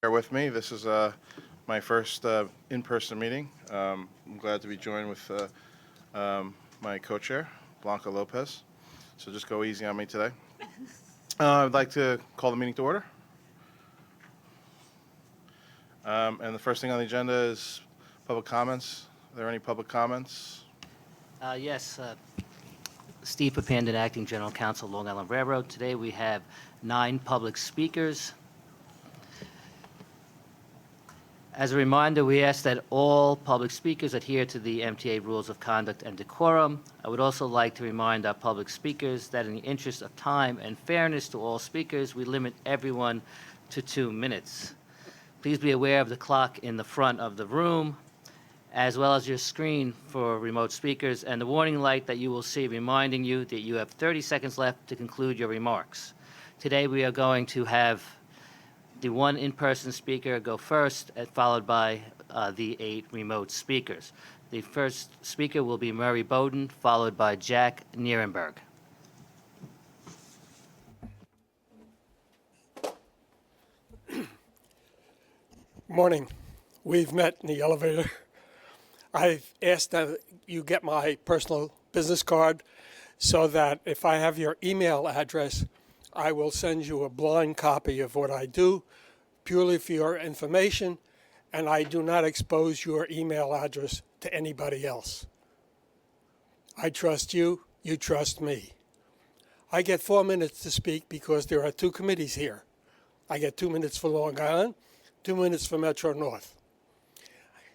Bear with me. This is my first in-person meeting. I'm glad to be joined with my co-chair, Blanca Lopez. So just go easy on me today. I'd like to call the meeting to order. And the first thing on the agenda is public comments. Are there any public comments? Yes, Steve Papandon, Acting General Counsel, Long Island Railroad. Today we have 9 public speakers. As a reminder, we ask that all public speakers adhere to the MTA rules of conduct and decorum. I would also like to remind our public speakers that in the interest of time and fairness to all speakers, we limit everyone to 2 minutes. Please be aware of the clock in the front of the room, as well as your screen for remote speakers, and the warning light that you will see reminding you that you have 30 seconds left to conclude your remarks. Today we are going to have the 1 in-person speaker go first, followed by the 8 remote speakers. The first speaker will be Murray Bowden, followed by Jack Nierenberg. Morning. We've met in the elevator. I've asked that you get my personal business card so that if I have your email address, I will send you a blind copy of what I do, purely for your information, and I do not expose your email address to anybody else. I trust you, you trust me. I get 4 minutes to speak because there are 2 committees here. I get 2 minutes for Long Island, 2 minutes for Metro North.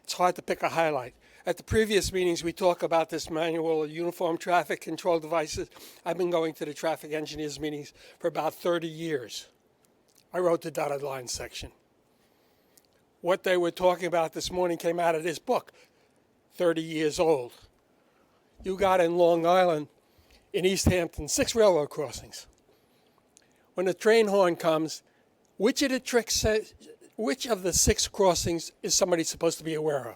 It's hard to pick a highlight. At the previous meetings, we talk about this manual of uniform traffic control devices. I've been going to the traffic engineers meetings for about 30 years. I wrote the dotted line section. What they were talking about this morning came out of this book, 30 years old. You got in Long Island, in East Hampton, 6 railroad crossings. When the train horn comes, which of the 6 crossings is somebody supposed to be aware of?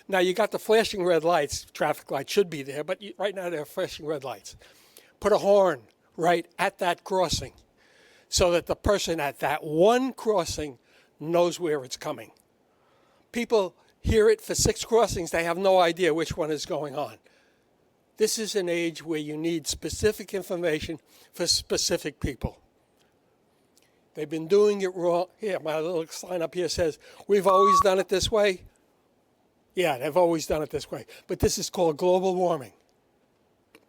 Now, you got the flashing red lights. Traffic lights should be there, but right now they're flashing red lights. Put a horn right at that crossing so that the person at that one crossing knows where it's coming. People hear it for 6 crossings. They have no idea which one is going on. This is an age where you need specific information for specific people. They've been doing it wrong. Here, my little sign up here says, we've always done it this way. Yeah, they've always done it this way. But this is called global warming.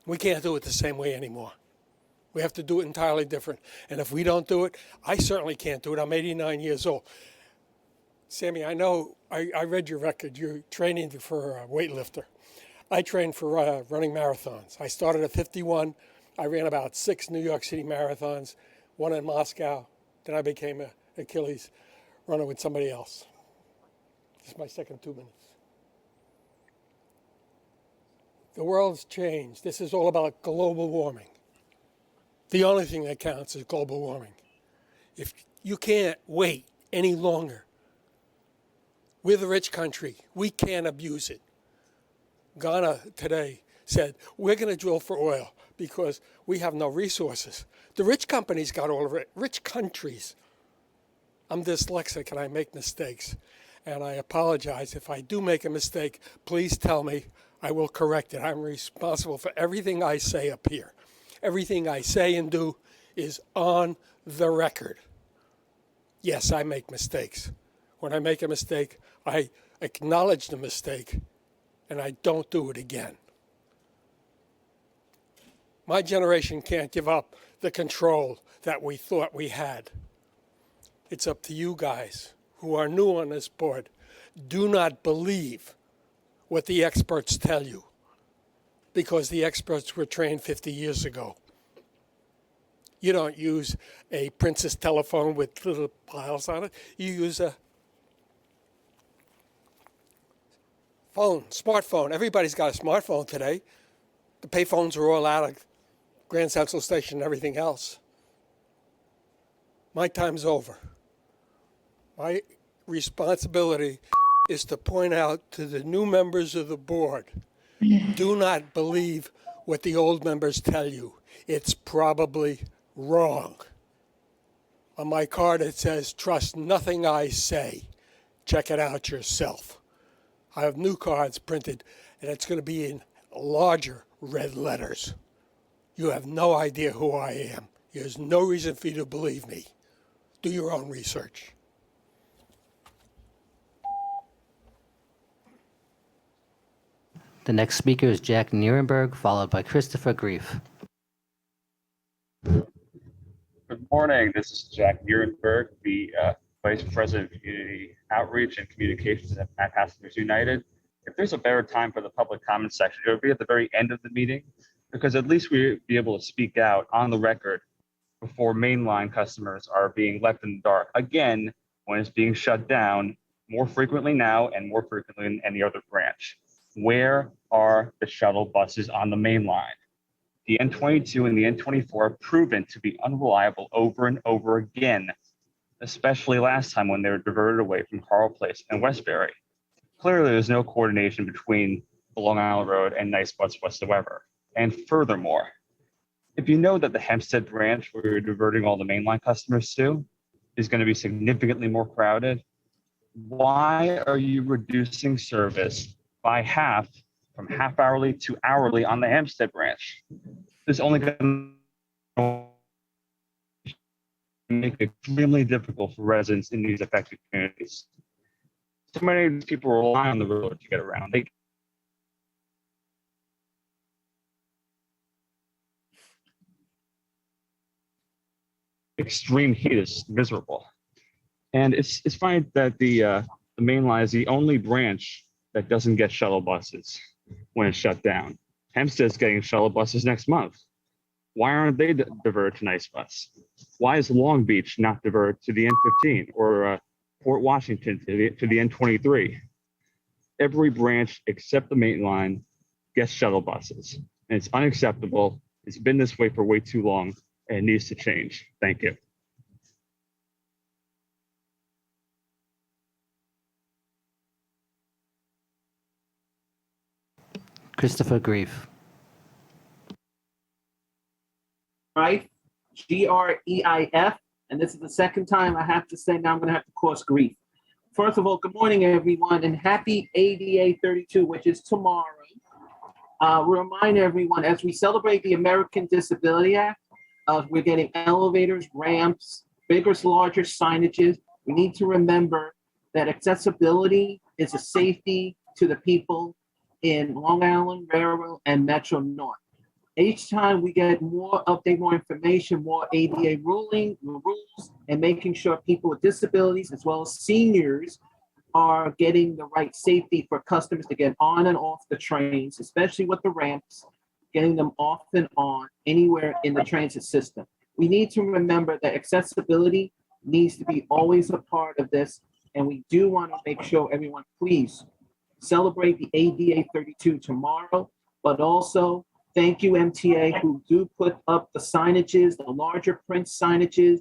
We can't do it the same way anymore. We have to do it entirely different. And if we don't do it, I certainly can't do it. I'm 89 years old. Sammy, I know, I read your record. You're training for a weightlifter. I trained for running marathons. I started at 51. I ran about 6 New York City marathons, 1 in Moscow. Then I became an Achilles runner with somebody else. This is my second 2 minutes. The world's changed. This is all about global warming. The only thing that counts is global warming. If you can't wait any longer, we're the rich country. We can't abuse it. Ghana today said, we're going to drill for oil because we have no resources. The rich companies got all of it. Rich countries. I'm dyslexic and I make mistakes. And I apologize. If I do make a mistake, please tell me. I will correct it. I'm responsible for everything I say up here. Everything I say and do is on the record. Yes, I make mistakes. When I make a mistake, I acknowledge the mistake and I don't do it again. My generation can't give up the control that we thought we had. It's up to you guys who are new on this board. Do not believe what the experts tell you, because the experts were trained 50 years ago. You don't use a Princess telephone with little piles on it. You use a phone, smartphone. Everybody's got a smartphone today. The payphones are all out of Grand Central Station and everything else. My time's over. My responsibility is to point out to the new members of the board, do not believe what the old members tell you. It's probably wrong. On my card, it says, "Trust nothing I say. Check it out yourself." I have new cards printed, and it's going to be in larger red letters. You have no idea who I am. There's no reason for you to believe me. Do your own research. The next speaker is Jack Nierenberg, followed by Christopher Grief. Good morning. This is Jack Nierenberg, the Vice President of Community Outreach and Communications at Passengers United. If there's a better time for the public comment section, it would be at the very end of the meeting, because at least we'd be able to speak out on the record before mainline customers are being left in the dark again when it's being shut down more frequently now and more frequently in any other branch. Where are the shuttle buses on the main line? The N22 and the N24 have proven to be unreliable over and over again, especially last time when they were diverted away from Carl Place and Westbury. Clearly, there's no coordination between the Long Island Road and Nice Bus whatsoever. And furthermore, if you know that the Hempstead branch where you're diverting all the mainline customers to is going to be significantly more crowded, why are you reducing service by half, from half hourly to hourly on the Hempstead branch? This is only going to make it extremely difficult for residents in these affected communities. So many of these people rely on the road to get around. Extreme heat is miserable. And it's fine that the main line is the only branch that doesn't get shuttle buses when it's shut down. Hempstead's getting shuttle buses next month. Why aren't they diverted to Nice Bus? Why is Long Beach not diverted to the N15 or Port Washington to the N23? Every branch except the main line gets shuttle buses, and it's unacceptable. It's been this way for way too long, and it needs to change. Thank you. Christopher Grief. Right? Greif, and this is the second time I have to say now I'm going to have to cause grief. First of all, good morning, everyone, and happy ADA 32, which is tomorrow. We remind everyone as we celebrate the American Disability Act, we're getting elevators, ramps, bigger, larger signages. We need to remember that accessibility is a safety to the people in Long Island, Railroad, and Metro North. Each time we get more update, more information, more ADA rules, and making sure people with disabilities as well as seniors are getting the right safety for customers to get on and off the trains, especially with the ramps, getting them off and on anywhere in the transit system. We need to remember that accessibility needs to be always a part of this, and we do want to make sure everyone, please celebrate the ADA 32 tomorrow, but also thank you, MTA, who do put up the signages, the larger print signages.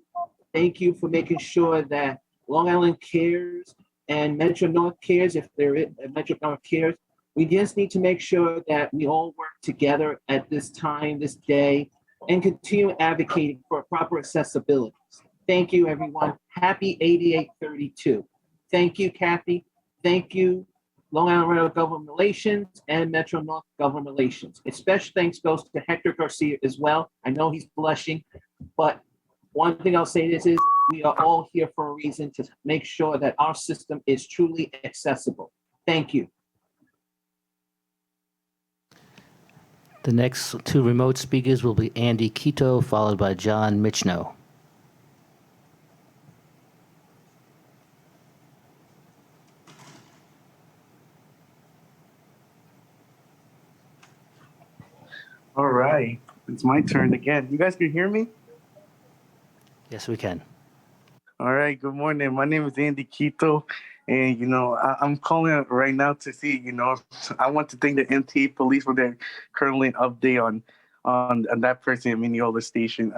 Thank you for making sure that Long Island cares and Metro North cares. If there is Metro North cares, we just need to make sure that we all work together at this time, this day, and continue advocating for proper accessibility. Thank you, everyone. Happy 8832. Thank you, Kathy. Thank you, Long Island Railroad Government Relations and Metro North Government Relations. A special thanks goes to Hector Garcia as well. I know he's blushing, but one thing I'll say is we are all here for a reason to make sure that our system is truly accessible. Thank you. The next two remote speakers will be Andy Quito, followed by John Michno. All right, it's my turn again. You guys can hear me? Yes, we can. All right, good morning. My name is Andy Quito, and I'm calling right now to see. I want to thank the MTA police for their current update on that person at Mineola Station.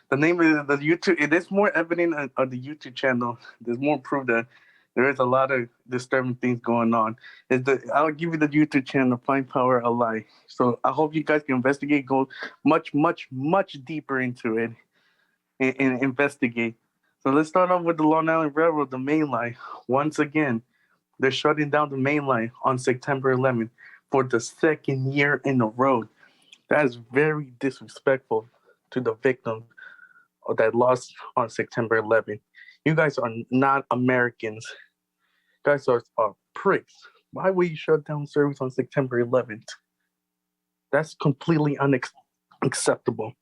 The name of the YouTube. It is more evident on the YouTube channel. There's more proof that there is a lot of disturbing things going on. I'll give you the YouTube channel, Find Power Alive. So I hope you guys can investigate, go much, much, much deeper into it and investigate. So let's start off with the Long Island Railroad, the main line. Once again, they're shutting down the main line on September 11th for the second year in a row. That is very disrespectful to the victims that lost on September 11th. You guys are not Americans. You guys are pricks. Why would you shut down service on September 11th? That's completely unacceptable.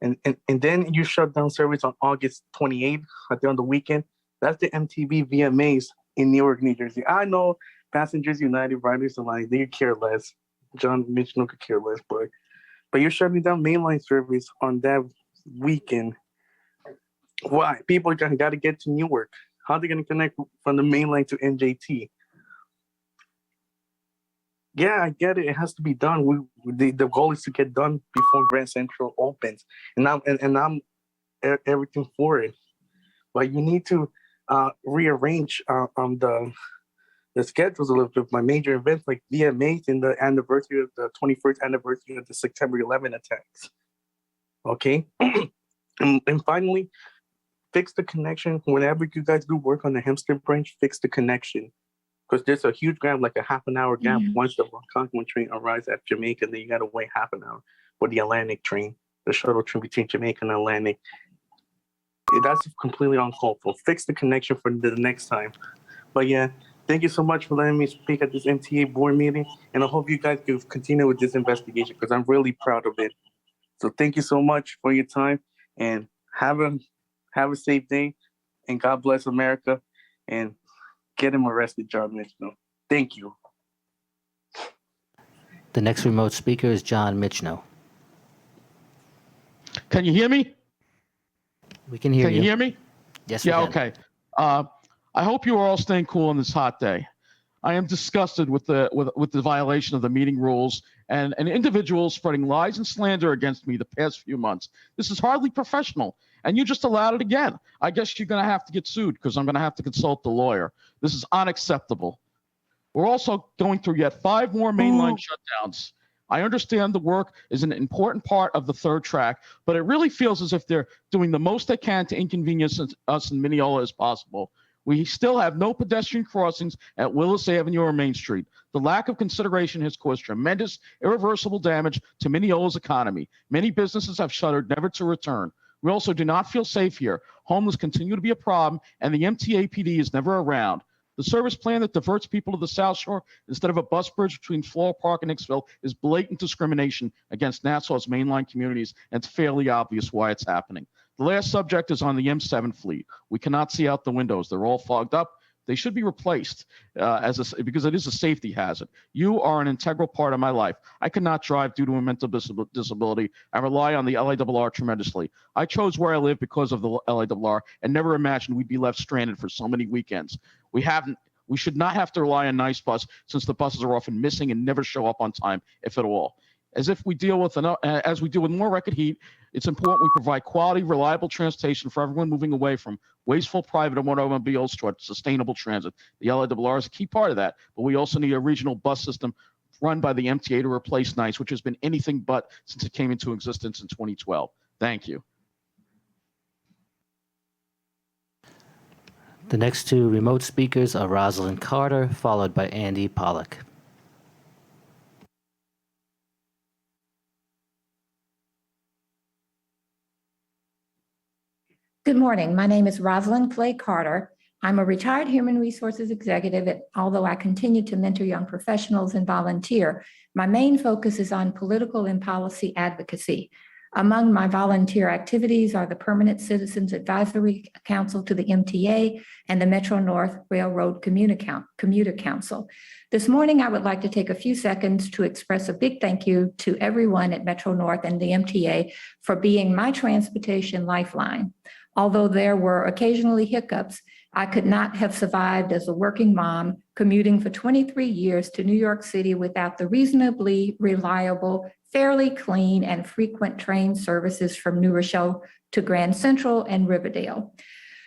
And then you shut down service on August 28th, at the end of the weekend. That's the MTV VMAs in Newark, New Jersey. I know Passengers United, Riders Alliance, they could care less. John Mitchell could care less, but you're shutting down mainline service on that weekend. Why? People are got to get to Newark. How are they going to connect from the mainline to NJT? Yeah, I get it. It has to be done. The goal is to get done before Grand Central opens, and I'm everything for it. But you need to rearrange the schedules a little bit. My major events like VMAs in the anniversary of the 21st anniversary of the September 11 attacks. Okay, and finally, fix the connection. Whenever you guys do work on the Hempstead branch, fix the connection. Because there's a huge gap, like a half an hour gap. Once the Algonquin train arrives at Jamaica, then you got to wait half an hour for the Atlantic train, the shuttle train between Jamaica and Atlantic. That's completely uncalled for. Fix the connection for the next time. But yeah, thank you so much for letting me speak at this MTA board meeting. And I hope you guys can continue with this investigation because I'm really proud of it. So thank you so much for your time and have a safe day. And God bless America. And get him arrested, John Mitchell. Thank you. The next remote speaker is John Mitchell. Can you hear me? We can hear you. Can you hear me? Yes, we Yeah, can. okay. I hope you are all staying cool on this hot day. I am disgusted with the violation of the meeting rules and individuals spreading lies and slander against me the past few months. This is hardly professional, and you just allowed it again. I guess you're going to have to get sued because I'm going to have to consult the lawyer. This is unacceptable. We're also going through yet 5 more mainline shutdowns. I understand the work is an important part of the third track, but it really feels as if they're doing the most they can to inconvenience us in Mineola as possible. We still have no pedestrian crossings at Willis Avenue or Main Street. The lack of consideration has caused tremendous, irreversible damage to Mineola's economy. Many businesses have shuttered, never to return. We also do not feel safe here. Homeless continue to be a problem, and the MTA PD is never around. The service plan that diverts people to the South Shore instead of a bus bridge between Floral Park and Hicksville is blatant discrimination against Nassau's mainline communities, and it's fairly obvious why it's happening. The last subject is on the M7 fleet. We cannot see out the windows. They're all fogged up. They should be replaced because it is a safety hazard. You are an integral part of my life. I cannot drive due to a mental disability. I rely on the LIRR tremendously. I chose where I live because of the LIRR and never imagined we'd be left stranded for so many weekends. We should not have to rely on Nice Bus since the buses are often missing and never show up on time, if at all. As we deal with more record heat, it's important we provide quality, reliable transportation for everyone moving away from wasteful private automobiles toward sustainable transit. The LIRR is a key part of that, but we also need a regional bus system run by the MTA to replace NICE, which has been anything but since it came into existence in 2012. Thank you. The next 2 remote speakers are Rosalind Carter, followed by Andy Pollack. Good morning. My name is Rosalind Clay Carter. I'm a retired human resources executive, although I continue to mentor young professionals and volunteer. My main focus is on political and policy advocacy. Among my volunteer activities are the Permanent Citizens Advisory Council to the MTA and the Metro North Railroad Commuter Council. This morning, I would like to take a few seconds to express a big thank you to everyone at Metro North and the MTA for being my transportation lifeline. Although there were occasionally hiccups, I could not have survived as a working mom commuting for 23 years to New York City without the reasonably reliable, fairly clean, and frequent train services from New Rochelle to Grand Central and Riverdale.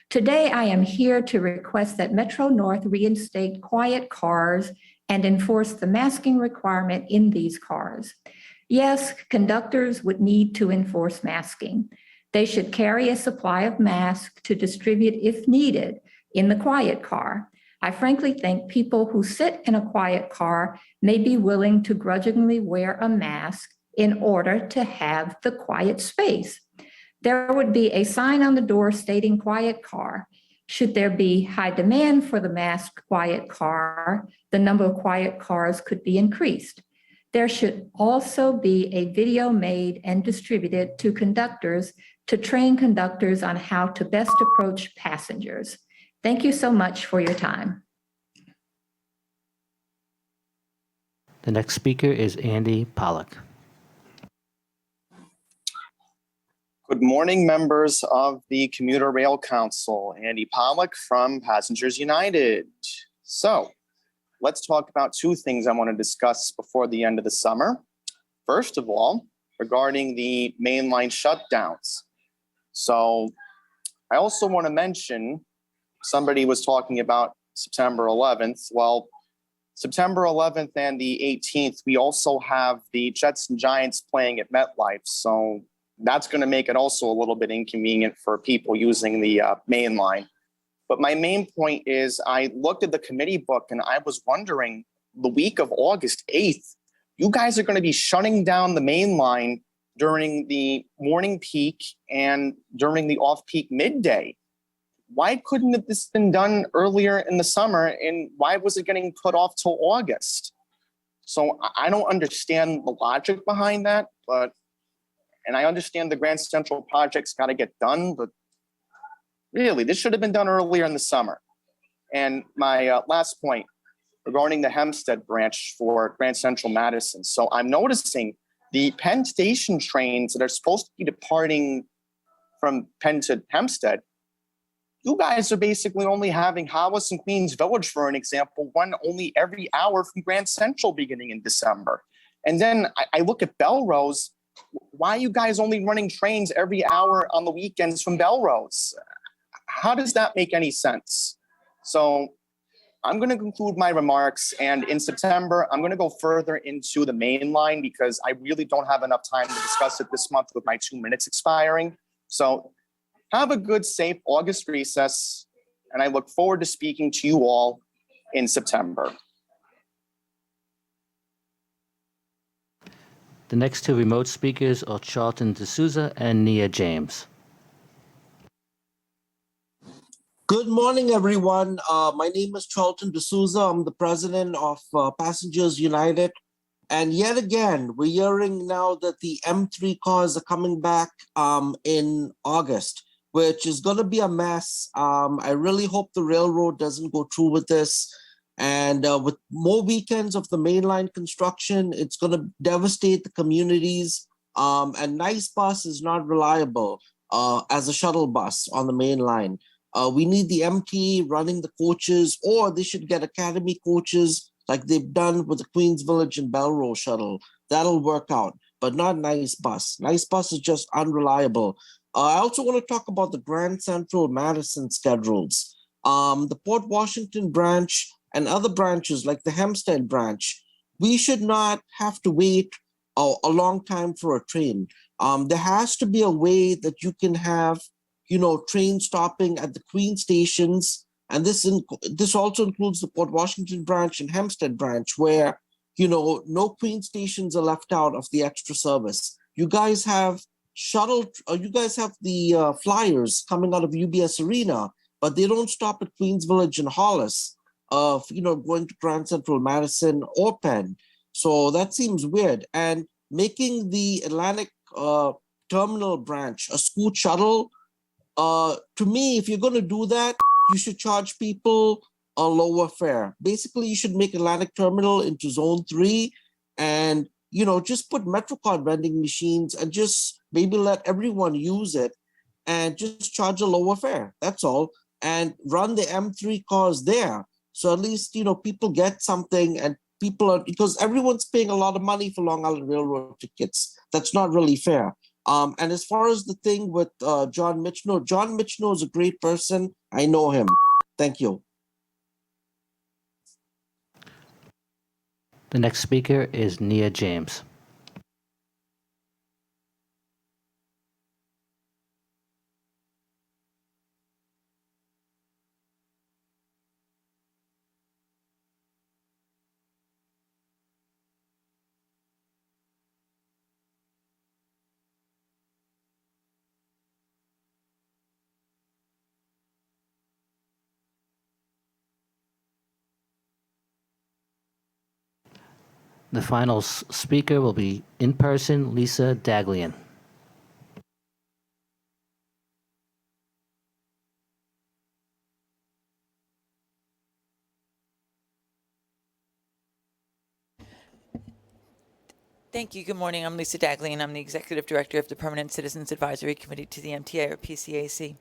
Today, I am here to request that Metro North reinstate quiet cars and enforce the masking requirement in these cars. Yes, conductors would need to enforce masking. They should carry a supply of masks to distribute if needed in the quiet car. I frankly think people who sit in a quiet car may be willing to grudgingly wear a mask in order to have the quiet space. There would be a sign on the door stating quiet car. Should there be high demand for the masked quiet car, the number of quiet cars could be increased. There should also be a video made and distributed to conductors to train conductors on how to best approach passengers. Thank you so much for your time. The next speaker is Andy Pollock. Good morning, members of the Commuter Rail Council. Andy Pollock from Passengers United. So let's talk about two things I want to discuss before the end of the summer. First of all, regarding the mainline shutdowns. So I also want to mention, somebody was talking about September 11th. Well, September 11th and the 18th, we also have the Jets and Giants playing at MetLife. So that's going to make it also a little bit inconvenient for people using the main line. But my main point is I looked at the committee book and I was wondering, the week of August 8th, you guys are going to be shutting down the main line during the morning peak and during the off-peak midday. Why couldn't this been done earlier in the summer, and why was it getting put off till August? So I don't understand the logic behind that, and I understand the Grand Central project's got to get done, but really, this should have been done earlier in the summer. And my last point regarding the Hempstead branch for Grand Central Madison. So I'm noticing the Penn Station trains that are supposed to be departing from Penn to Hempstead, you guys are basically only having Hollis and Queens Village, for an example, one only every hour from Grand Central beginning in December. And then I look at Belrose. Why are you guys only running trains every hour on the weekends from Belrose? How does that make any sense? So I'm going to conclude my remarks. And in September, I'm going to go further into the main line because I really don't have enough time to discuss it this month with my 2 minutes expiring. So have a good, safe August recess, and I look forward to speaking to you all in September. The next two remote speakers are Charlton D'Souza and Nia James. Good morning, everyone. My name is Charlton D'Souza. I'm the president of Passengers United. And yet again, we're hearing now that the M3 cars are coming back in August, which is going to be a mess. I really hope the railroad doesn't go through with this. And with more weekends of the mainline construction, it's going to devastate the communities. And Nice Bus is not reliable as a shuttle bus on the main line. We need the MTA running the coaches, or they should get Academy coaches like they've done with the Queens Village and Belrose shuttle. That'll work out, but not Nice Bus. Nice Bus is just unreliable. I also want to talk about the Grand Central Madison schedules. The Port Washington branch and other branches like the Hempstead branch, we should not have to wait a long time for a train. There has to be a way that you can have, train stopping at the Queen stations. And this also includes the Port Washington branch and Hempstead branch, where, no Queen stations are left out of the extra service. You guys have the flyers coming out of UBS Arena, but they don't stop at Queens Village and Hollis, going to Grand Central Madison or Penn. So that seems weird. And making the Atlantic Terminal branch a scoot shuttle, to me, if you're going to do that, you should charge people a lower fare. Basically, you should make Atlantic Terminal into Zone 3 and, just put MetroCard vending machines and just maybe let everyone use it and just charge a lower fare. That's all. And run the M3 cars there. So at least, people get something, and because everyone's paying a lot of money for Long Island Railroad tickets. That's not really fair. And as far as the thing with John Michno is a great person. I know him. Thank you. The next speaker is Nia James. The final speaker will be in person, Lisa Daglian. Thank you. Good morning. I'm Lisa Daglian. I'm the Executive Director of the Permanent Citizens Advisory Committee to the MTA, or PCAC.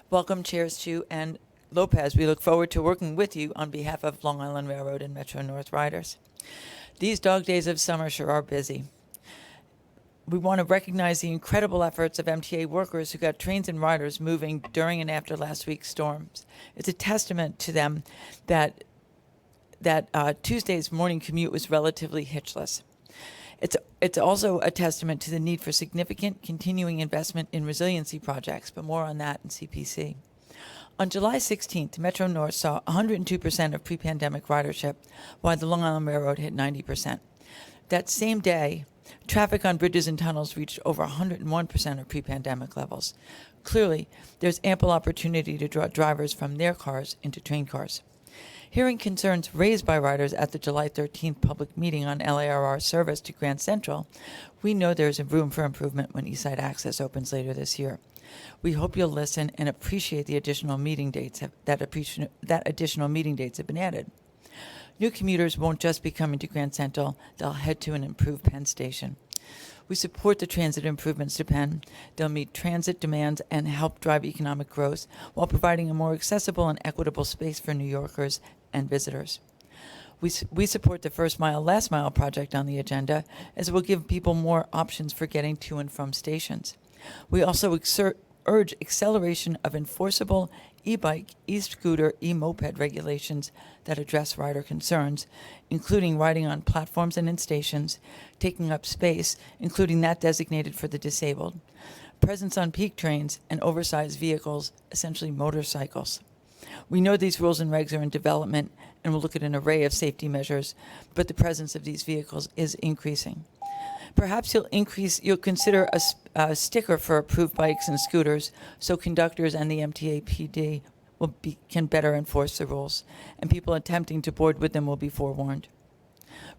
Welcome, Chairs Chu and Lopez. We look forward to working with you on behalf of Long Island Railroad and Metro North riders. These dog days of summer sure are busy. We want to recognize the incredible efforts of MTA workers who got trains and riders moving during and after last week's storms. It's a testament to them that Tuesday's morning commute was relatively hitchless. It's also a testament to the need for significant continuing investment in resiliency projects, but more on that in CPC. On July 16th, Metro North saw 102% of pre-pandemic ridership, while the Long Island Railroad hit 90%. That same day, traffic on bridges and tunnels reached over 101% of pre-pandemic levels. Clearly, there's ample opportunity to draw drivers from their cars into train cars. Hearing concerns raised by riders at the July 13th public meeting on LIRR service to Grand Central, we know there's room for improvement when Eastside Access opens later this year. We hope you'll listen and appreciate the additional meeting dates that additional meeting dates have been added. New commuters won't just be coming to Grand Central, they'll head to an improved Penn Station. We support the transit improvements to Penn. They'll meet transit demands and help drive economic growth while providing a more accessible and equitable space for New Yorkers and visitors. We support the First Mile, Last Mile project on the agenda, as it will give people more options for getting to and from stations. We also urge acceleration of enforceable e-bike, e-scooter, e-moped regulations that address rider concerns, including riding on platforms and in stations, taking up space, including that designated for the disabled, presence on peak trains, and oversized vehicles, essentially motorcycles. We know these rules and regs are in development and will look at an array of safety measures, but the presence of these vehicles is increasing. Perhaps you'll consider a sticker for approved bikes and scooters so conductors and the MTA PD can better enforce the rules, and people attempting to board with them will be forewarned.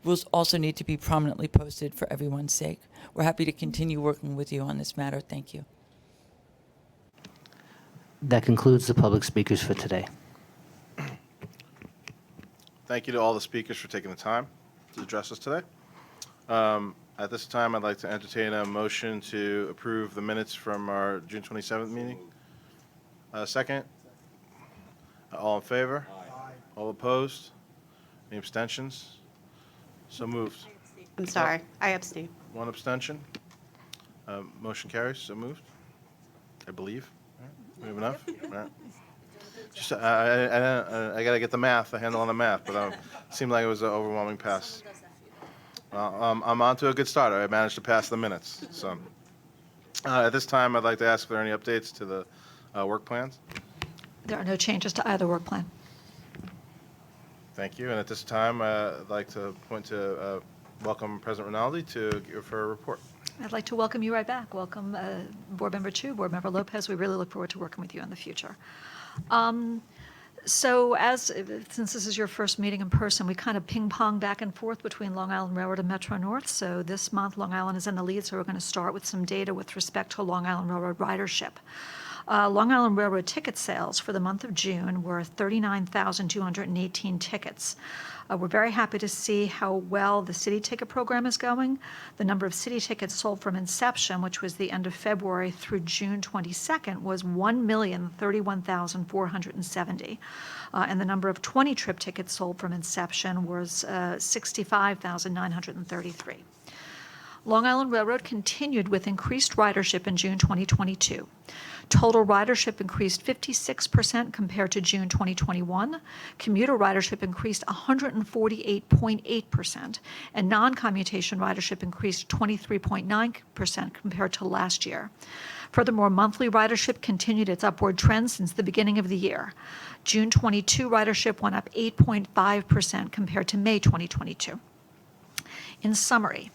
Rules also need to be prominently posted for everyone's sake. We're happy to continue working with you on this matter. Thank you. That concludes the public speakers for today. Thank you to all the speakers for taking the time to address us today. At this time, I'd like to entertain a motion to approve the minutes from our June 27th meeting. Second? All in favor? Aye. All opposed? Any abstentions? So moved. I'm sorry, I abstain. One abstention. Motion carries. So moved, I believe. All right. We have enough? All right. Just, I got to get the handle on the math, but it seemed like it was an overwhelming pass. I'm on to a good start. I managed to pass the minutes. So at this time, I'd like to ask if there are any updates to the work plans. There are no changes to either work plan. Thank you. And at this time, I'd like to welcome President Rinaldi to give her a report. I'd like to welcome you right back. Welcome, Board Member Chu, Board Member Lopez. We really look forward to working with you in the future. So since this is your first meeting in person, we kind of ping-pong back and forth between Long Island Railroad and Metro North. So this month, Long Island is in the lead, so we're going to start with some data with respect to Long Island Railroad ridership. Long Island Railroad ticket sales for the month of June were 39,218 tickets. We're very happy to see how well the city ticket program is going. The number of city tickets sold from inception, which was the end of February, through June 22nd, was 1,031,470. And the number of 20-trip tickets sold from inception was 65,933. Long Island Railroad continued with increased ridership in June 2022. Total ridership increased 56% compared to June 2021. Commuter ridership increased 148.8%, and non-commutation ridership increased 23.9% compared to last year. Furthermore, monthly ridership continued its upward trend since the beginning of the year. June 22 ridership went up 8.5% compared to May 2022. In summary,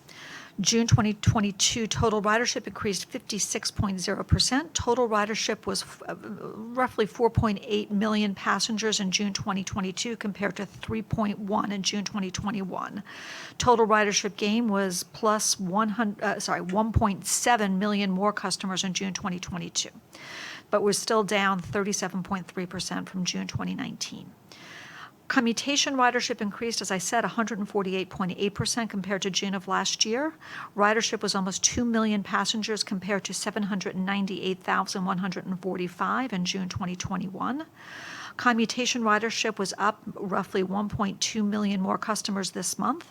June 2022 total ridership increased 56.0%. Total ridership was roughly 4.8 million passengers in June 2022 compared to 3.1 in June 2021. Total ridership gain was plus 1.7 million more customers in June 2022, but we're still down 37.3% from June 2019. Commutation ridership increased, as I said, 148.8% compared to June of last year. Ridership was almost 2 million passengers compared to 798,145 in June 2021. Commutation ridership was up roughly 1.2 million more customers this month.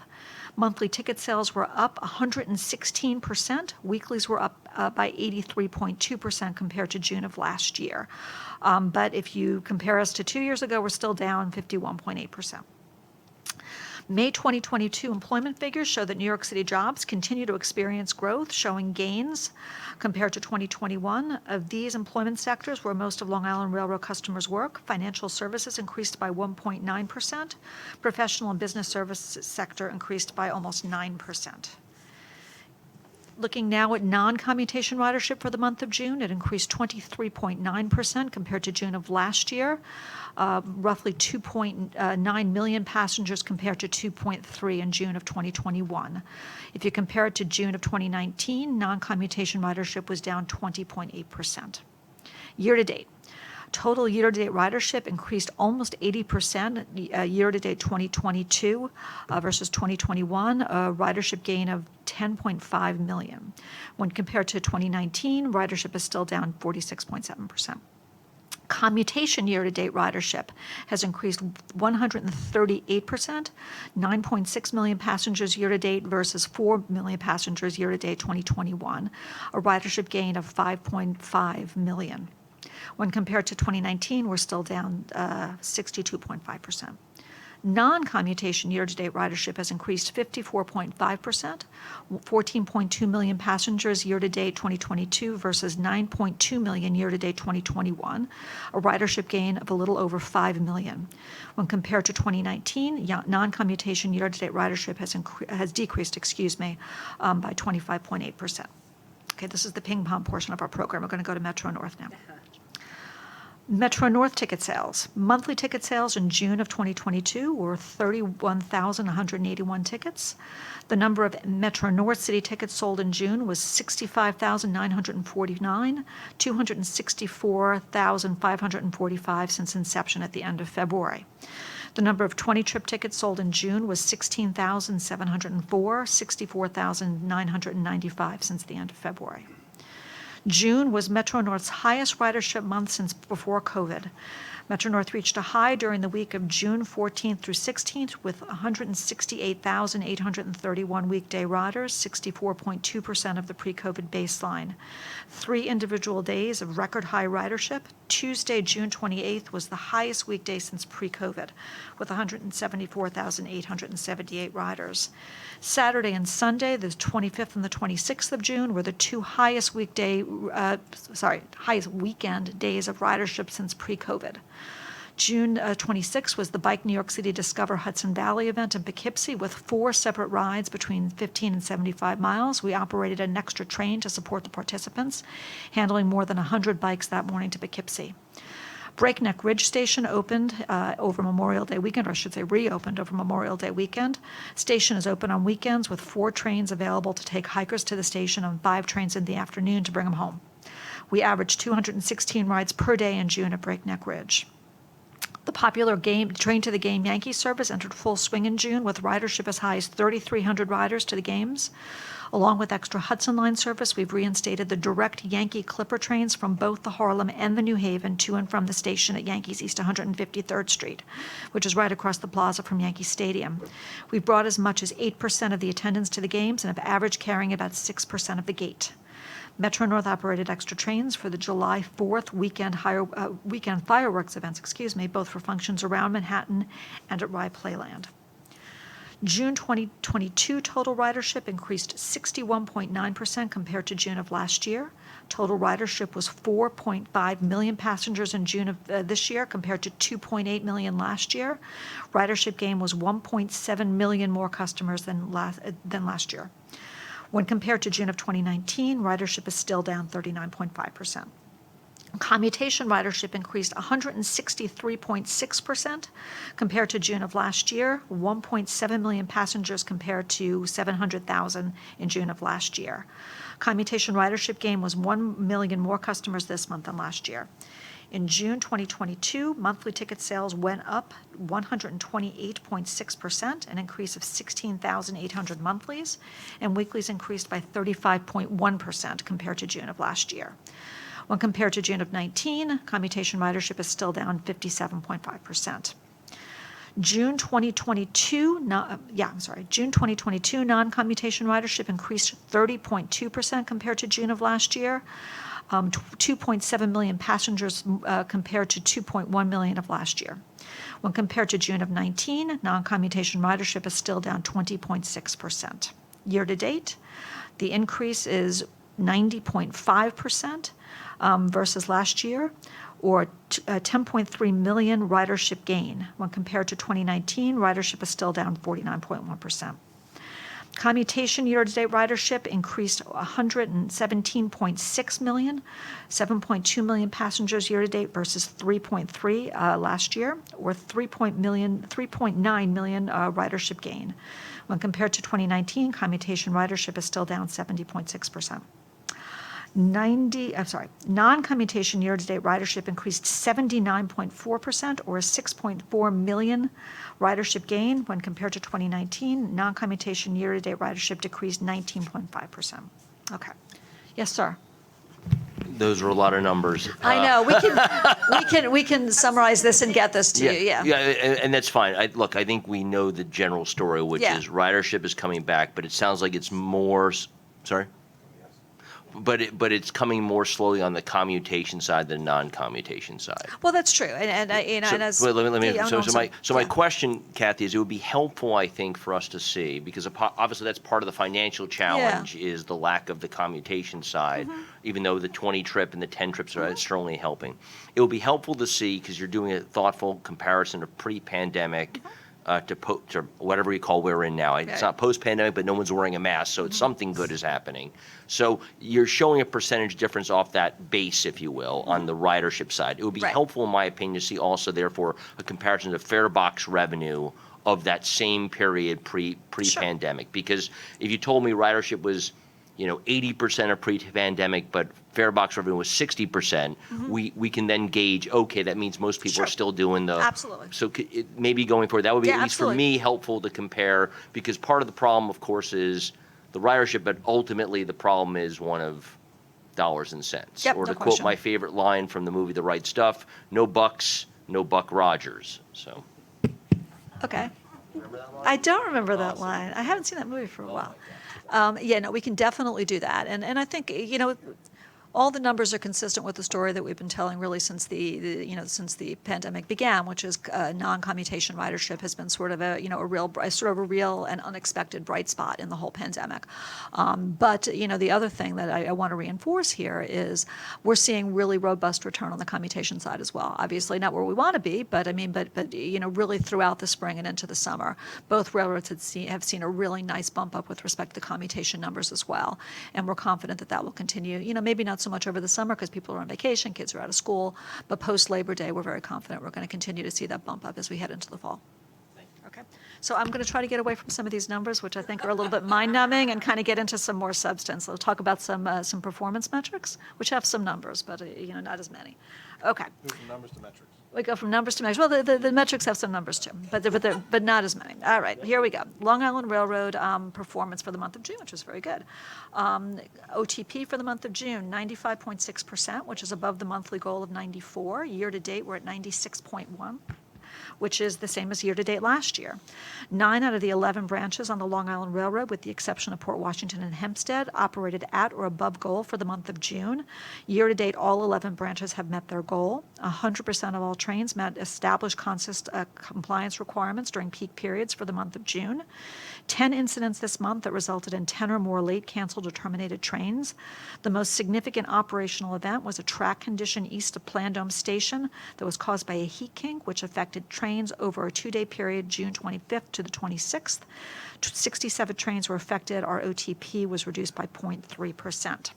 Monthly ticket sales were up 116%. Weeklies were up by 83.2% compared to June of last year. But if you compare us to 2 years ago, we're still down 51.8%. May 2022 employment figures show that New York City jobs continue to experience growth, showing gains compared to 2021. Of these employment sectors where most of Long Island Railroad customers work, financial services increased by 1.9%. Professional and business services sector increased by almost 9%. Looking now at non-commutation ridership for the month of June, it increased 23.9% compared to June of last year, roughly 2.9 million passengers compared to 2.3 in June of 2021. If you compare it to June of 2019, non-commutation ridership was down 20.8%. Year-to-date. Total year-to-date ridership increased almost 80% year-to-date 2022 versus 2021, a ridership gain of 10.5 million. When compared to 2019, ridership is still down 46.7%. Commutation year-to-date ridership has increased 138%, 9.6 million passengers year-to-date versus 4 million passengers year-to-date 2021, a ridership gain of 5.5 million. When compared to 2019, we're still down 62.5%. Non-commutation year-to-date ridership has increased 54.5%, 14.2 million passengers year-to-date 2022 versus 9.2 million year-to-date 2021, a ridership gain of a little over 5 million. When compared to 2019, non-commutation year-to-date ridership has decreased, by 25.8%. Okay, this is the ping pong portion of our program. We're going to go to Metro North now. Metro North ticket sales. Monthly ticket sales in June of 2022 were 31,181 tickets. The number of Metro North City tickets sold in June was 65,949, 264,545 since inception at the end of February. The number of 20-trip tickets sold in June was 16,704, 64,995 since the end of February. June was Metro North's highest ridership month since before COVID. Metro North reached a high during the week of June 14th through 16th with 168,831 weekday riders, 64.2% of the pre-COVID baseline. 3 individual days of record high ridership. Tuesday, June 28th was the highest weekday since pre-COVID with 174,878 riders. Saturday and Sunday, the 25th and the 26th of June, were the 2 highest highest weekend days of ridership since pre-COVID. June 26th was the Bike New York City Discover Hudson Valley event in Poughkeepsie with 4 separate rides between 15 and 75 miles. We operated an extra train to support the participants, handling more than 100 bikes that morning to Poughkeepsie. Breakneck Ridge Station opened over Memorial Day weekend, or I should say reopened over Memorial Day weekend. Station is open on weekends with 4 trains available to take hikers to the station and 5 trains in the afternoon to bring them home. We averaged 216 rides per day in June at Breakneck Ridge. The popular Train to the Game Yankee service entered full swing in June with ridership as high as 3,300 riders to the games. Along with extra Hudson Line service, we've reinstated the direct Yankee Clipper trains from both the Harlem and the New Haven to and from the station at Yankees East 153rd Street, which is right across the plaza from Yankee Stadium. We've brought as much as 8% of the attendance to the games and have averaged carrying about 6% of the gate. Metro North operated extra trains for the July 4th weekend fireworks events, both for functions around Manhattan and at Rye Playland. June 2022 total ridership increased 61.9% compared to June of last year. Total ridership was 4.5 million passengers in June of this year compared to 2.8 million last year. Ridership gain was 1.7 million more customers than last year. When compared to June of 2019, ridership is still down 39.5%. Commutation ridership increased 163.6% compared to June of last year, 1.7 million passengers compared to 700,000 in June of last year. Commutation ridership gain was 1 million more customers this month than last year. In June 2022, monthly ticket sales went up 128.6%, an increase of 16,800 monthlies, and weeklies increased by 35.1% compared to June of last year. When compared to June of 19, commutation ridership is still down 57.5%. June 2022 non-commutation ridership increased 30.2% compared to June of last year. 2.7 million passengers compared to 2.1 million of last year. When compared to June of 19, non-commutation ridership is still down 20.6%. Year to date, the increase is 90.5% versus last year, or 10.3 million ridership gain. When compared to 2019, ridership is still down 49.1%. Commutation year-to-date ridership increased 117.6 million, 7.2 million passengers year-to-date versus 3.3 last year, or 3.9 million ridership gain. When compared to 2019, commutation ridership is still down 70.6%. Non-commutation year-to-date ridership increased 79.4%, or 6.4 million ridership gain. When compared to 2019, non-commutation year-to-date ridership decreased 19.5%. Okay. Yes, sir. Those are a lot of numbers. I know. We can summarize this and get this to you. Yeah. Yeah, and that's fine. I think we know the general story, which is ridership is coming back, but it sounds like it's more. Sorry. But it's coming more slowly on the commutation side than non-commutation side. Well, that's true, My question, Kathy, is it would be helpful, I think, for us to see, because obviously that's part of the financial challenge is the lack of the commutation side, even though the 20 trip and the 10 trips are certainly helping. It would be helpful to see, because you're doing a thoughtful comparison of pre-pandemic to whatever you call we're in now. It's not post-pandemic, but no one's wearing a mask, so it's something good is happening. So you're showing a percentage difference off that base, if you will, on the ridership side. It would be helpful, in my opinion, to see also, therefore, a comparison of fare box revenue of that same period pre-pandemic. Because if you told me ridership was 80% of pre-pandemic, but fare box revenue was 60%, we can then gauge, okay, that means most people are still doing the... Absolutely. So maybe going forward, that would be at least for me helpful to compare, because part of the problem, of course, is the ridership, but ultimately the problem is one of dollars and cents. Or to quote my favorite line from the movie The Right Stuff, no bucks, no Buck Rogers. So. Okay. I don't remember that line. I haven't seen that movie for a while. We can definitely do that. And I think, all the numbers are consistent with the story that we've been telling really since the pandemic began, which is non-commutation ridership has been sort of a real and unexpected bright spot in the whole pandemic. But the other thing that I want to reinforce here is we're seeing really robust return on the commutation side as well. Obviously not where we want to be, but really throughout the spring and into the summer, both railroads have seen a really nice bump up with respect to commutation numbers as well. And we're confident that will continue, maybe not so much over the summer because people are on vacation, kids are out of school, but post Labor Day, we're very confident we're going to continue to see that bump up as we head into the fall. Okay, so I'm going to try to get away from some of these numbers, which I think are a little bit mind-numbing, and kind of get into some more substance. We'll talk about some performance metrics, which have some numbers, but not as many. Okay. From numbers to metrics. We go from numbers to metrics. Well, the metrics have some numbers too, but not as many. All right, here we go. Long Island Railroad performance for the month of June, which was very good. OTP for the month of June, 95.6%, which is above the monthly goal of 94. Year to date, we're at 96.1. Which is the same as year-to-date last year. 9 out of the 11 branches on the Long Island Railroad, with the exception of Port Washington and Hempstead, operated at or above goal for the month of June. Year-to-date, all 11 branches have met their goal. 100% of all trains met established compliance requirements during peak periods for the month of June. 10 incidents this month that resulted in 10 or more late, canceled, or terminated trains. The most significant operational event was a track condition east of Plandome Station that was caused by a heat kink, which affected trains over a 2-day period, June 25th to the 26th. 67 trains were affected. Our OTP was reduced by 0.3%.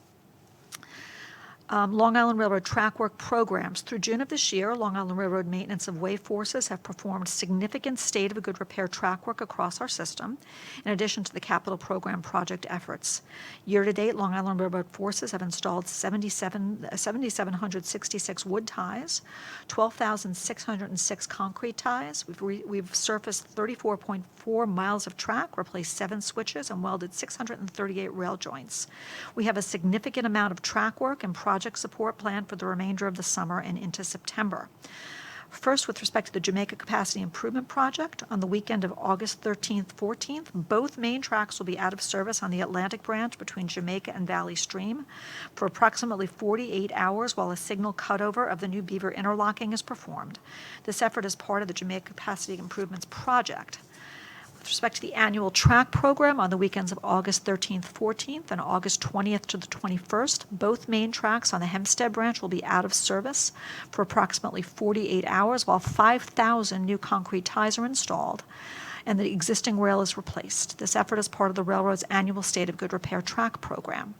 Long Island Railroad track work programs. Through June of this year, Long Island Railroad Maintenance of Way forces have performed significant state of good repair track work across our system, in addition to the capital program project efforts. Year to date, Long Island Railroad forces have installed 7,766 wood ties, 12,606 concrete ties. We've surfaced 34.4 miles of track, replaced 7 switches, and welded 638 rail joints. We have a significant amount of track work and project support planned for the remainder of the summer and into September. First, with respect to the Jamaica Capacity Improvement Project, on the weekend of August 13th, 14th, both main tracks will be out of service on the Atlantic branch between Jamaica and Valley Stream for approximately 48 hours while a signal cutover of the new Beaver interlocking is performed. This effort is part of the Jamaica Capacity Improvements Project. With respect to the annual track program, on the weekends of August 13th, 14th, and August 20th to the 21st, both main tracks on the Hempstead branch will be out of service for approximately 48 hours while 5,000 new concrete ties are installed and the existing rail is replaced. This effort is part of the railroad's annual State of Good Repair track program.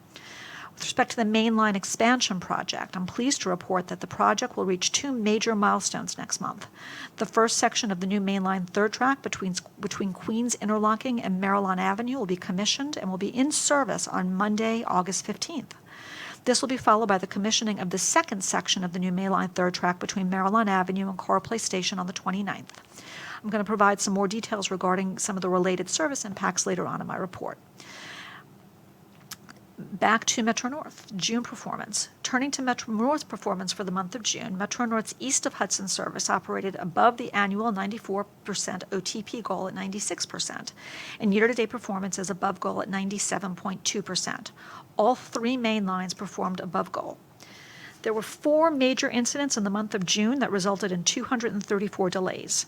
With respect to the Mainline expansion project, I'm pleased to report that the project will reach 2 major milestones next month. The first section of the new Mainline third track between Queens Interlocking and Maryland Avenue will be commissioned and will be in service on Monday, August 15th. This will be followed by the commissioning of the second section of the new Mainline third track between Maryland Avenue and Carr Place Station on the 29th. I'm going to provide some more details regarding some of the related service impacts later on in my report. Back to Metro North, June performance. Turning to Metro North performance for the month of June, Metro North's east of Hudson service operated above the annual 94% OTP goal at 96%, and year-to-date performance is above goal at 97.2%. All 3 main lines performed above goal. There were 4 major incidents in the month of June that resulted in 234 delays.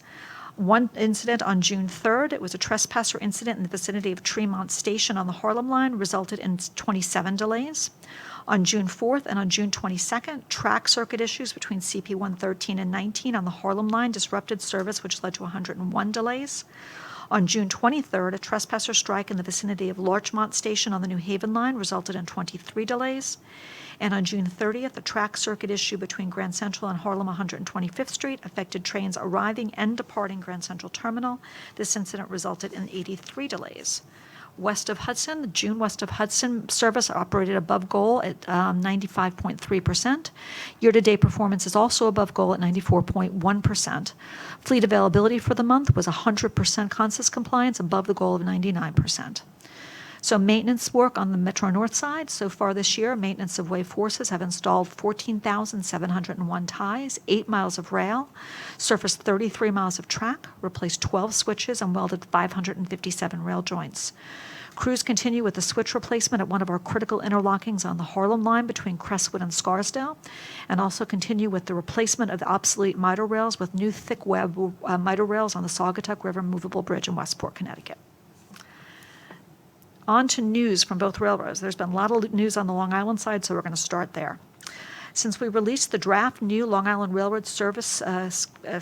One incident on June 3rd, it was a trespasser incident in the vicinity of Tremont Station on the Harlem line, resulted in 27 delays. On June 4th and on June 22nd, track circuit issues between CP 113 and 19 on the Harlem line disrupted service, which led to 101 delays. On June 23rd, a trespasser strike in the vicinity of Larchmont Station on the New Haven line resulted in 23 delays. And on June 30th, a track circuit issue between Grand Central and Harlem 125th Street affected trains arriving and departing Grand Central Terminal. This incident resulted in 83 delays. West of Hudson, the June west of Hudson service operated above goal at 95.3%. Year-to-date performance is also above goal at 94.1%. Fleet availability for the month was 100% consensus compliance, above the goal of 99%. So maintenance work on the Metro North side. So far this year, maintenance of way forces have installed 14,701 ties, 8 miles of rail, surfaced 33 miles of track, replaced 12 switches, and welded 557 rail joints. Crews continue with the switch replacement at one of our critical interlockings on the Harlem line between Crestwood and Scarsdale, and also continue with the replacement of the obsolete miter rails with new thick web miter rails on the Saugatuck River Movable Bridge in Westport, Connecticut. On to news from both railroads. There's been a lot of news on the Long Island side, so we're going to start there. Since we released the draft new Long Island Railroad service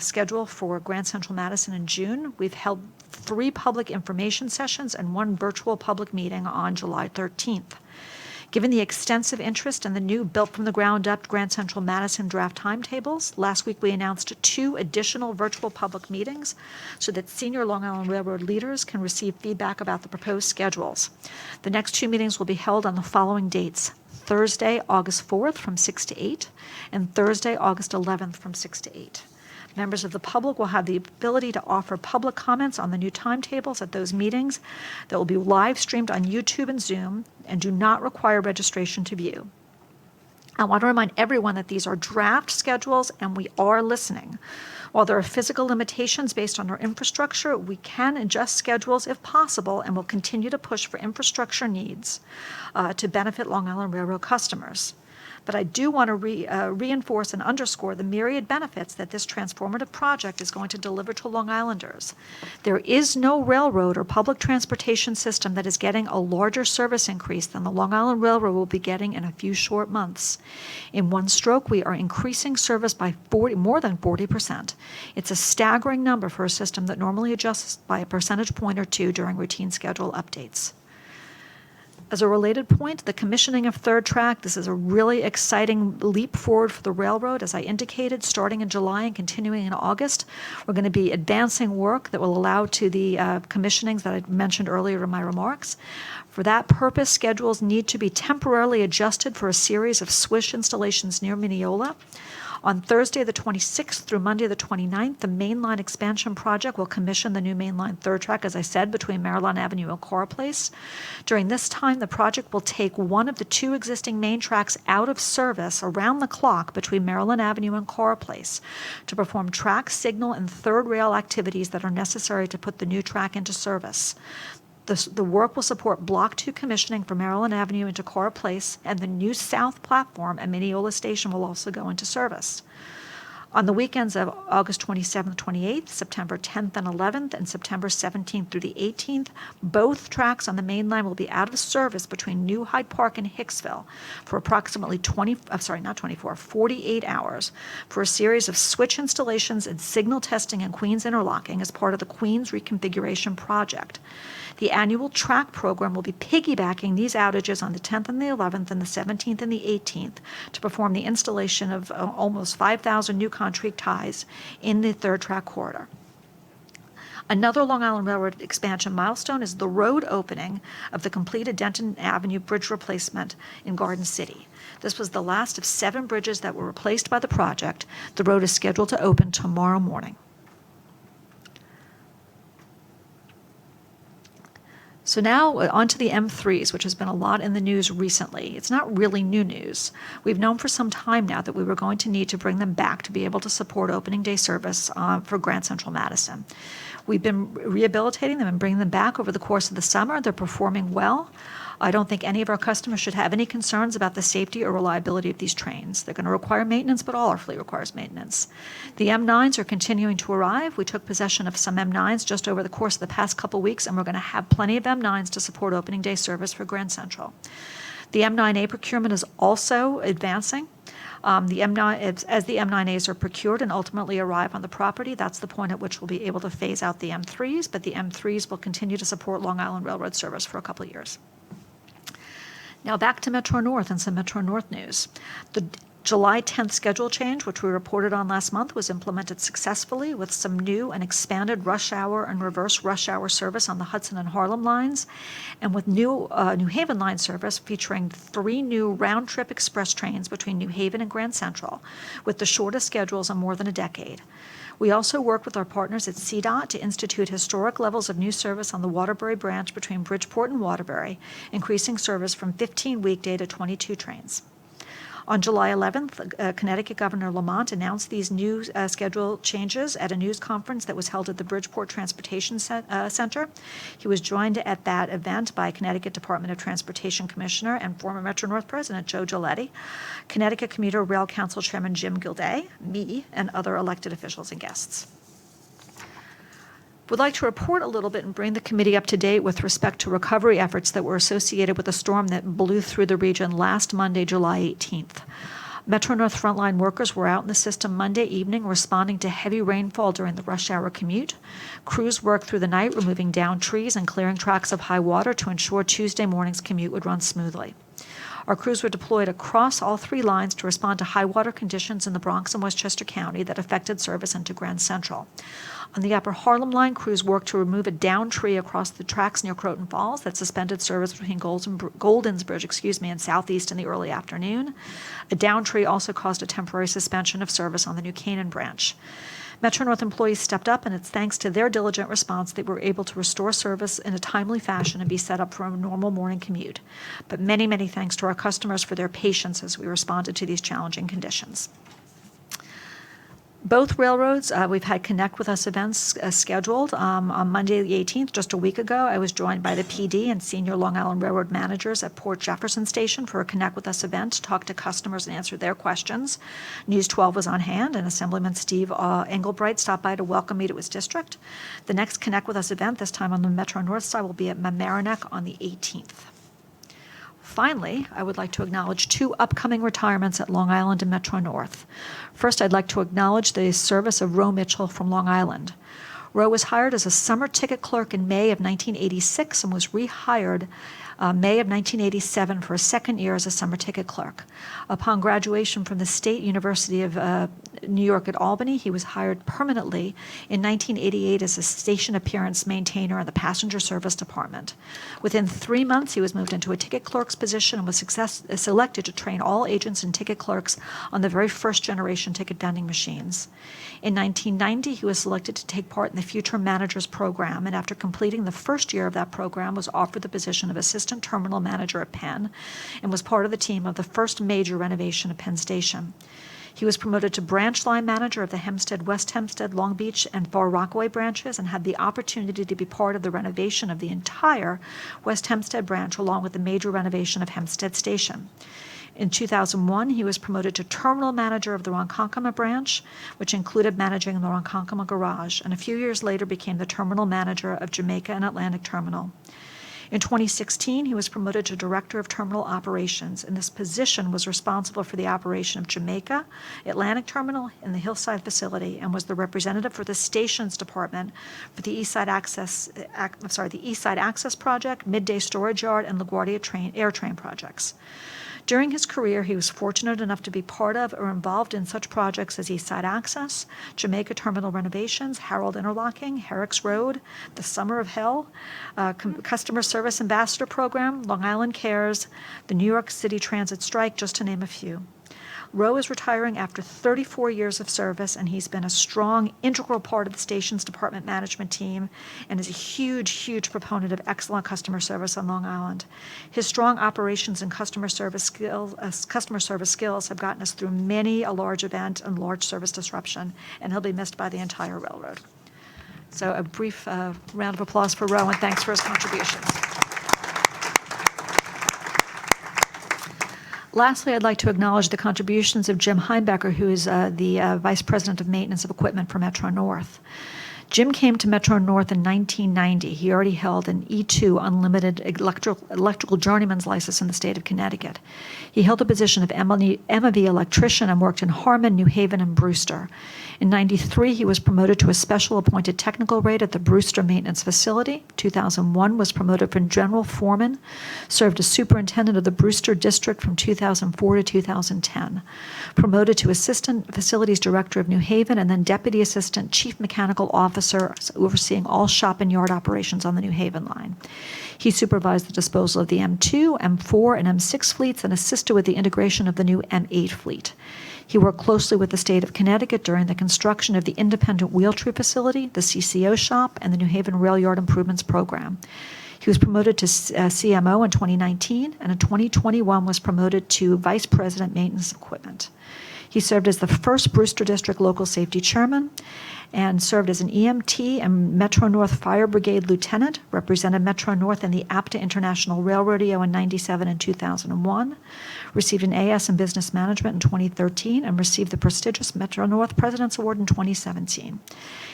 schedule for Grand Central Madison in June, we've held 3 public information sessions and 1 virtual public meeting on July 13th. Given the extensive interest in the new built-from-the-ground-up Grand Central Madison draft timetables, last week we announced 2 additional virtual public meetings so that senior Long Island Railroad leaders can receive feedback about the proposed schedules. The next 2 meetings will be held on the following dates: Thursday, August 4th from 6 to 8, and Thursday, August 11th from 6 to 8. Members of the public will have the ability to offer public comments on the new timetables at those meetings that will be live streamed on YouTube and Zoom and do not require registration to view. I want to remind everyone that these are draft schedules and we are listening. While there are physical limitations based on our infrastructure, we can adjust schedules if possible and will continue to push for infrastructure needs to benefit Long Island Railroad customers. But I do want to reinforce and underscore the myriad benefits that this transformative project is going to deliver to Long Islanders. There is no railroad or public transportation system that is getting a larger service increase than the Long Island Railroad will be getting in a few short months. In one stroke, we are increasing service by more than 40%. It's a staggering number for a system that normally adjusts by a percentage point or two during routine schedule updates. As a related point, the commissioning of third track, this is a really exciting leap forward for the railroad. As I indicated, starting in July and continuing in August, we're going to be advancing work that will allow to the commissionings that I mentioned earlier in my remarks. For that purpose, schedules need to be temporarily adjusted for a series of swish installations near Mineola. On Thursday, the 26th through Monday, the 29th, the Mainline expansion project will commission the new Mainline third track, as I said, between Maryland Avenue and Cora Place. During this time, the project will take one of the two existing main tracks out of service around the clock between Maryland Avenue and Cora Place to perform track, signal, and third rail activities that are necessary to put the new track into service. The work will support Block 2 commissioning from Maryland Avenue into Cora Place, and the new south platform at Mineola Station will also go into service. On the weekends of August 27th, 28th, September 10th and 11th, and September 17th through the 18th, both tracks on the main line will be out of service between New Hyde Park and Hicksville for approximately 48 hours for a series of switch installations and signal testing and Queens interlocking as part of the Queens reconfiguration project. The annual track program will be piggybacking these outages on the 10th and the 11th and the 17th and the 18th to perform the installation of almost 5,000 new concrete ties in the third track corridor. Another Long Island Railroad expansion milestone is the road opening of the completed Denton Avenue bridge replacement in Garden City. This was the last of 7 bridges that were replaced by the project. The road is scheduled to open tomorrow morning. So now on to the M3s, which has been a lot in the news recently. It's not really new news. We've known for some time now that we were going to need to bring them back to be able to support opening day service for Grand Central Madison. We've been rehabilitating them and bringing them back over the course of the summer. They're performing well. I don't think any of our customers should have any concerns about the safety or reliability of these trains. They're going to require maintenance, but all our fleet requires maintenance. The M9s are continuing to arrive. We took possession of some M9s just over the course of the past couple weeks, and we're going to have plenty of M9s to support opening day service for Grand Central. The M9A procurement is also advancing. As the M9As are procured and ultimately arrive on the property, that's the point at which we'll be able to phase out the M3s, but the M3s will continue to support Long Island Railroad service for a couple of years. Now back to Metro North and some Metro North news. The July 10th schedule change, which we reported on last month, was implemented successfully with some new and expanded rush hour and reverse rush hour service on the Hudson and Harlem lines, and with new New Haven line service featuring 3 new round-trip express trains between New Haven and Grand Central, with the shortest schedules in more than a decade. We also worked with our partners at CDOT to institute historic levels of new service on the Waterbury branch between Bridgeport and Waterbury, increasing service from 15 weekday to 22 trains. On July 11th, Connecticut Governor Lamont announced these new schedule changes at a news conference that was held at the Bridgeport Transportation Center. He was joined at that event by Connecticut Department of Transportation Commissioner and former Metro North President Joe Giletti, Connecticut Commuter Rail Council Chairman Jim Gilday, me, and other elected officials and guests. Would like to report a little bit and bring the committee up to date with respect to recovery efforts that were associated with the storm that blew through the region last Monday, July 18th. Metro North frontline workers were out in the system Monday evening responding to heavy rainfall during the rush hour commute. Crews worked through the night removing downed trees and clearing tracks of high water to ensure Tuesday morning's commute would run smoothly. Our crews were deployed across all 3 lines to respond to high water conditions in the Bronx and Westchester County that affected service into Grand Central. On the Upper Harlem line, crews worked to remove a downed tree across the tracks near Croton Falls that suspended service between Goldensbridge and Southeast in the early afternoon. A downed tree also caused a temporary suspension of service on the New Canaan branch. Metro North employees stepped up, and it's thanks to their diligent response that we were able to restore service in a timely fashion and be set up for a normal morning commute. But many, many thanks to our customers for their patience as we responded to these challenging conditions. Both railroads, we've had Connect With Us events scheduled. On Monday, the 18th, just a week ago, I was joined by the PD and senior Long Island Railroad managers at Port Jefferson Station for a Connect With Us event to talk to customers and answer their questions. News 12 was on hand, and Assemblyman Steve Englebright stopped by to welcome me to his district. The next Connect With Us event, this time on the Metro North side, will be at Mamaroneck on the 18th. Finally, I would like to acknowledge 2 upcoming retirements at Long Island and Metro North. First, I'd like to acknowledge the service of Roe Mitchell from Long Island. Roe was hired as a summer ticket clerk in May of 1986 and was rehired May of 1987 for a second year as a summer ticket clerk. Upon graduation from the State University of New York at Albany, he was hired permanently in 1988 as a station appearance maintainer in the passenger service department. Within 3 months, he was moved into a ticket clerk's position and was selected to train all agents and ticket clerks on the very first generation ticket vending machines. In 1990, he was selected to take part in the Future Managers Program, and after completing the first year of that program, was offered the position of Assistant Terminal Manager at Penn, and was part of the team of the first major renovation of Penn Station. He was promoted to branch line manager of the Hempstead, West Hempstead, Long Beach, and Far Rockaway branches, and had the opportunity to be part of the renovation of the entire West Hempstead branch, along with the major renovation of Hempstead Station. In 2001, he was promoted to terminal manager of the Ronkonkoma branch, which included managing the Ronkonkoma garage, and a few years later became the terminal manager of Jamaica and Atlantic Terminal. In 2016, he was promoted to Director of Terminal Operations, and this position was responsible for the operation of Jamaica, Atlantic Terminal, and the Hillside facility, and was the representative for the Stations Department for the Eastside Access Project, Midday Storage Yard, and LaGuardia Air Train projects. During his career, he was fortunate enough to be part of or involved in such projects as Eastside Access, Jamaica Terminal renovations, Harold Interlocking, Herrick's Road, the Summer of Hell, Customer Service Ambassador Program, Long Island Cares, the New York City Transit strike, just to name a few. Roe is retiring after 34 years of service, and he's been a strong, integral part of the station's department management team and is a huge, huge proponent of excellent customer service on Long Island. His strong operations and customer service skills have gotten us through many a large event and large service disruption, and he'll be missed by the entire railroad. So a brief round of applause for Roe, and thanks for his contributions. Lastly, I'd like to acknowledge the contributions of Jim Heinbecker, who is the Vice President of Maintenance of Equipment for Metro North. Jim came to Metro North in 1990. He already held an E2 unlimited electrical journeyman's license in the state of Connecticut. He held the position of MOV electrician and worked in Harmon, New Haven, and Brewster. In 93, he was promoted to a special appointed technical rate at the Brewster Maintenance Facility. 2001, was promoted from general foreman, served as superintendent of the Brewster District from 2004 to 2010. Promoted to assistant facilities director of New Haven, and then deputy assistant chief mechanical officer overseeing all shop and yard operations on the New Haven line. He supervised the disposal of the M2, M4, and M6 fleets and assisted with the integration of the new M8 fleet. He worked closely with the state of Connecticut during the construction of the Independent Wheel Tree Facility, the CCO shop, and the New Haven Rail Yard Improvements Program. He was promoted to CMO in 2019, and in 2021 was promoted to Vice President Maintenance Equipment. He served as the first Brewster District Local Safety Chairman and served as an EMT and Metro North Fire Brigade Lieutenant, represented Metro North in the APTA International Rail Rodeo in 97 and 2001, received an AS in Business Management in 2013, and received the prestigious Metro North President's Award in 2017.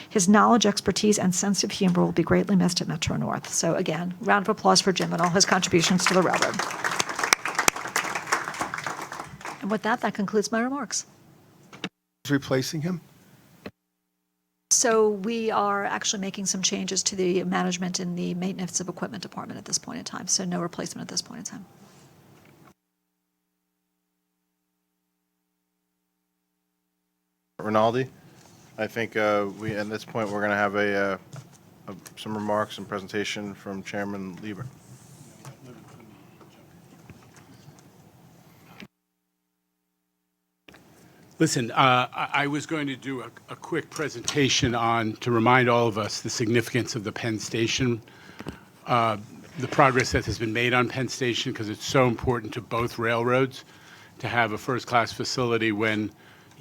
His knowledge, expertise, and sense of humor will be greatly missed at Metro North. So again, round of applause for Jim and all his contributions to the railroad. And with that concludes my remarks. Replacing him? So we are actually making some changes to the management in the maintenance of equipment department at this point in time. So no replacement at this point in time. Rinaldi, I think at this point we're going to have some remarks and presentation from Chairman Lieber. Listen, I was going to do a quick presentation to remind all of us the significance of the Penn Station, the progress that has been made on Penn Station, because it's so important to both railroads to have a first-class facility when,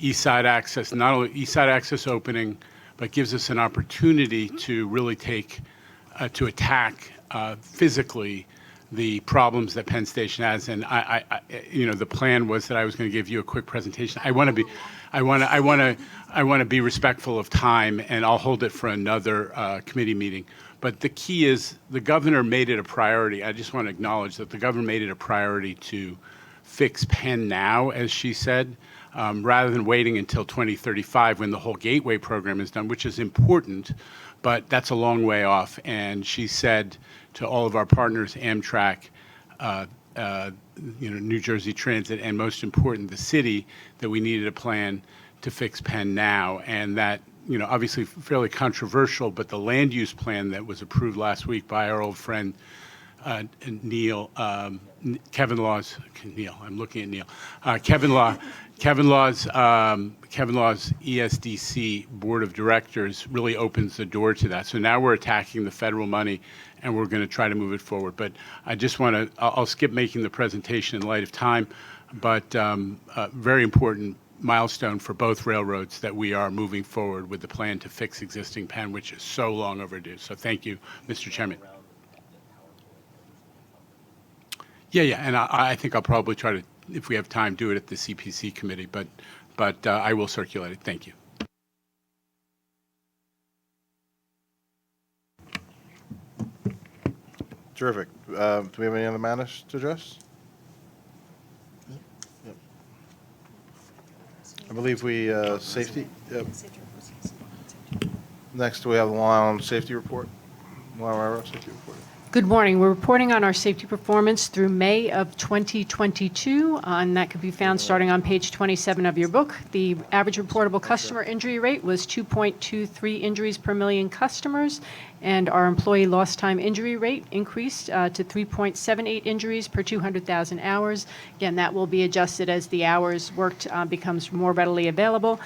East Side Access, not only East Side Access opening, but gives us an opportunity to really to attack physically the problems that Penn Station has. And the plan was that I was going to give you a quick presentation. I want to be respectful of time, and I'll hold it for another committee meeting. But the key is the governor made it a priority. I just want to acknowledge that the governor made it a priority to fix Penn now, as she said, rather than waiting until 2035 when the whole Gateway program is done, which is important, but that's a long way off. And she said to all of our partners, Amtrak, New Jersey Transit, and most important, the city, that we needed a plan to fix Penn now. And that, obviously fairly controversial, but the land use plan that was approved last week by our old friend Neil, Kevin Law's ESDC board of directors really opens the door to that. So now we're attacking the federal money, and we're going to try to move it forward. But I just want to, I'll skip making the presentation in light of time, but very important milestone for both railroads that we are moving forward with the plan to fix existing Penn, which is so long overdue. So thank you, Mr. Chairman. Yeah, and I think I'll probably try to, if we have time, do it at the CPC committee, but I will circulate it. Thank you. Terrific. Do we have any other matters to address? Yep. I believe we, safety. Yep. Next, we have the Long Island Safety Report. Long Island Railroad Safety Report. Good morning. We're reporting on our safety performance through May of 2022, and that could be found starting on page 27 of your book. The average reportable customer injury rate was 2.23 injuries per million customers, and our employee lost time injury rate increased to 3.78 injuries per 200,000 hours. Again, that will be adjusted as the hours worked becomes more readily available.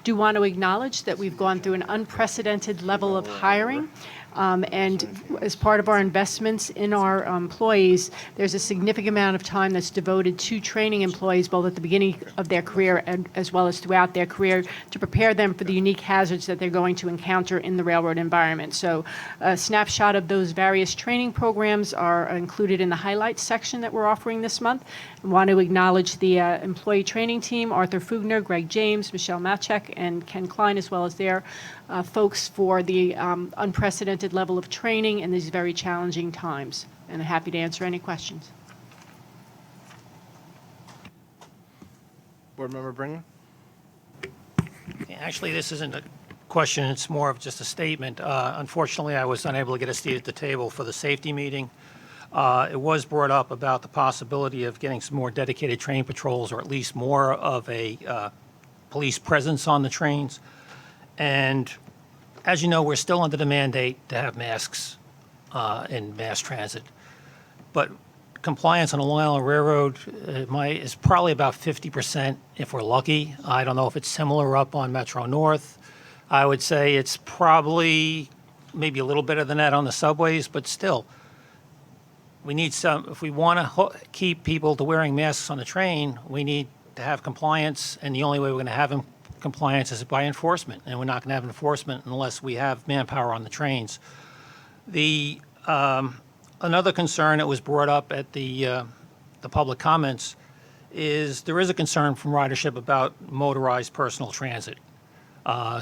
Do want to acknowledge that we've gone through an unprecedented level of hiring. And as part of our investments in our employees, there's a significant amount of time that's devoted to training employees both at the beginning of their career and as well as throughout their career to prepare them for the unique hazards that they're going to encounter in the railroad environment. So a snapshot of those various training programs are included in the highlights section that we're offering this month. I want to acknowledge the employee training team, Arthur Fugner, Greg James, Michelle Matchek, and Ken Klein, as well as their folks for the unprecedented level of training in these very challenging times. And I'm happy to answer any questions. Board Member Brinkman? Actually, this isn't a question, it's more of just a statement. Unfortunately, I was unable to get a seat at the table for the safety meeting. It was brought up about the possibility of getting some more dedicated train patrols, or at least more of a police presence on the trains. And as you know, we're still under the mandate to have masks in mass transit. But compliance on a Long Island Railroad is probably about 50% if we're lucky. I don't know if it's similar up on Metro North. I would say it's probably maybe a little better than that on the subways, but still, we need some, if we want to keep people to wearing masks on the train, we need to have compliance, and the only way we're going to have compliance is by enforcement, and we're not going to have enforcement unless we have manpower on the trains. The another concern that was brought up at the public comments is there is a concern from ridership about motorized personal transit.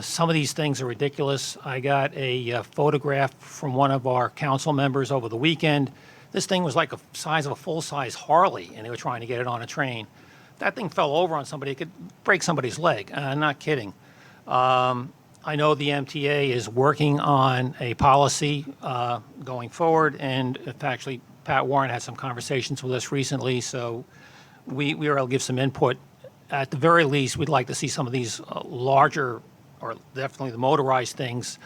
Some of these things are ridiculous. I got a photograph from one of our council members over the weekend. This thing was like the size of a full-size Harley, and they were trying to get it on a train. That thing fell over on somebody, it could break somebody's leg. I'm not kidding. I know the MTA is working on a policy going forward, and actually Pat Warren had some conversations with us recently, so we were able to give some input. At the very least, we'd like to see some of these larger, or definitely the motorized things,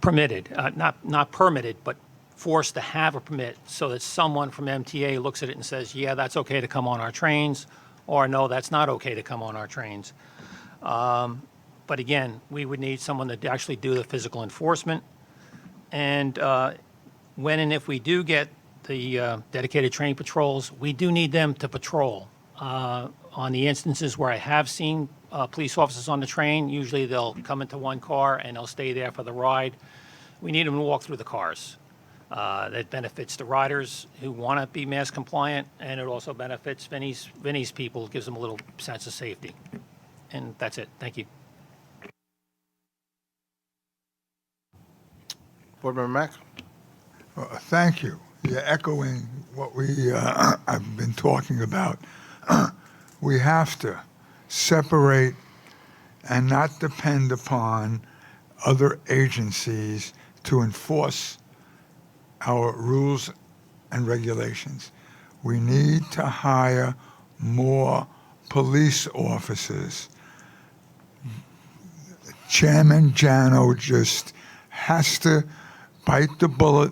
permitted. Not permitted, but forced to have a permit so that someone from MTA looks at it and says, yeah, that's okay to come on our trains, or no, that's not okay to come on our trains. But again, we would need someone to actually do the physical enforcement. And when and if we do get the dedicated train patrols, we do need them to patrol. On the instances where I have seen police officers on the train. Usually they'll come into one car and they'll stay there for the ride. We need them to walk through the cars. That benefits the riders who want to be mask compliant, and it also benefits Vinny's people, gives them a little sense of safety. And that's it. Thank you. Board Member Mack. Thank you. You're echoing what we I've been talking about. We have to separate and not depend upon other agencies to enforce our rules and regulations. We need to hire more police officers. Chairman Jano just has to bite the bullet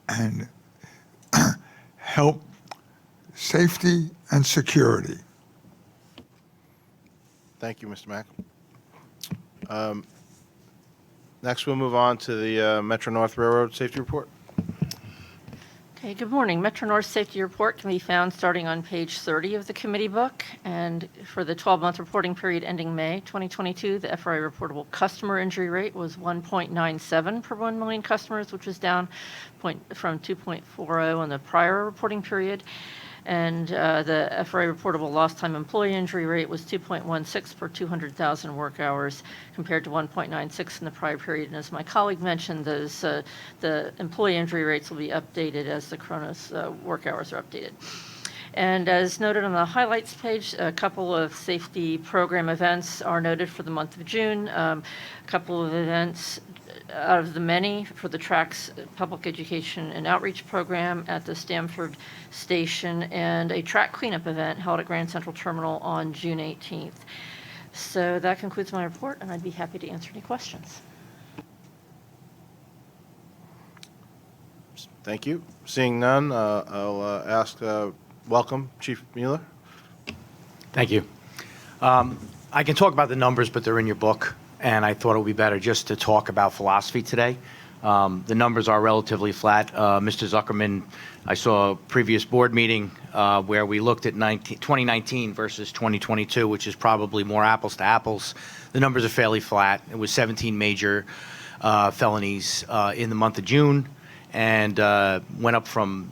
and help safety and security. Thank you, Mr. Mack. Next, we'll move on to the Metro North Railroad Safety Report. Okay, good morning. Metro North Safety Report can be found starting on page 30 of the committee book. And for the 12-month reporting period ending May 2022, the FRA reportable customer injury rate was 1.97 per 1 million customers, which was down from 2.40 on the prior reporting period. And the FRA reportable lost time employee injury rate was 2.16 per 200,000 work hours compared to 1.96 in the prior period. And as my colleague mentioned, those the employee injury rates will be updated as the Kronos work hours are updated. And as noted on the highlights page, a couple of safety program events are noted for the month of June. A couple of events out of the many for the TRAC's Public Education and Outreach Program at the Stamford Station, and a track cleanup event held at Grand Central Terminal on June 18th. So that concludes my report, and I'd be happy to answer any questions. Thank you. Seeing none, I'll ask, welcome, Chief Mueller. Thank you. I can talk about the numbers, but they're in your book, and I thought it would be better just to talk about philosophy today. The numbers are relatively flat. Mr. Zuckerman, I saw a previous board meeting where we looked at 2019 versus 2022, which is probably more apples to apples. The numbers are fairly flat. It was 17 major felonies in the month of June, and went up from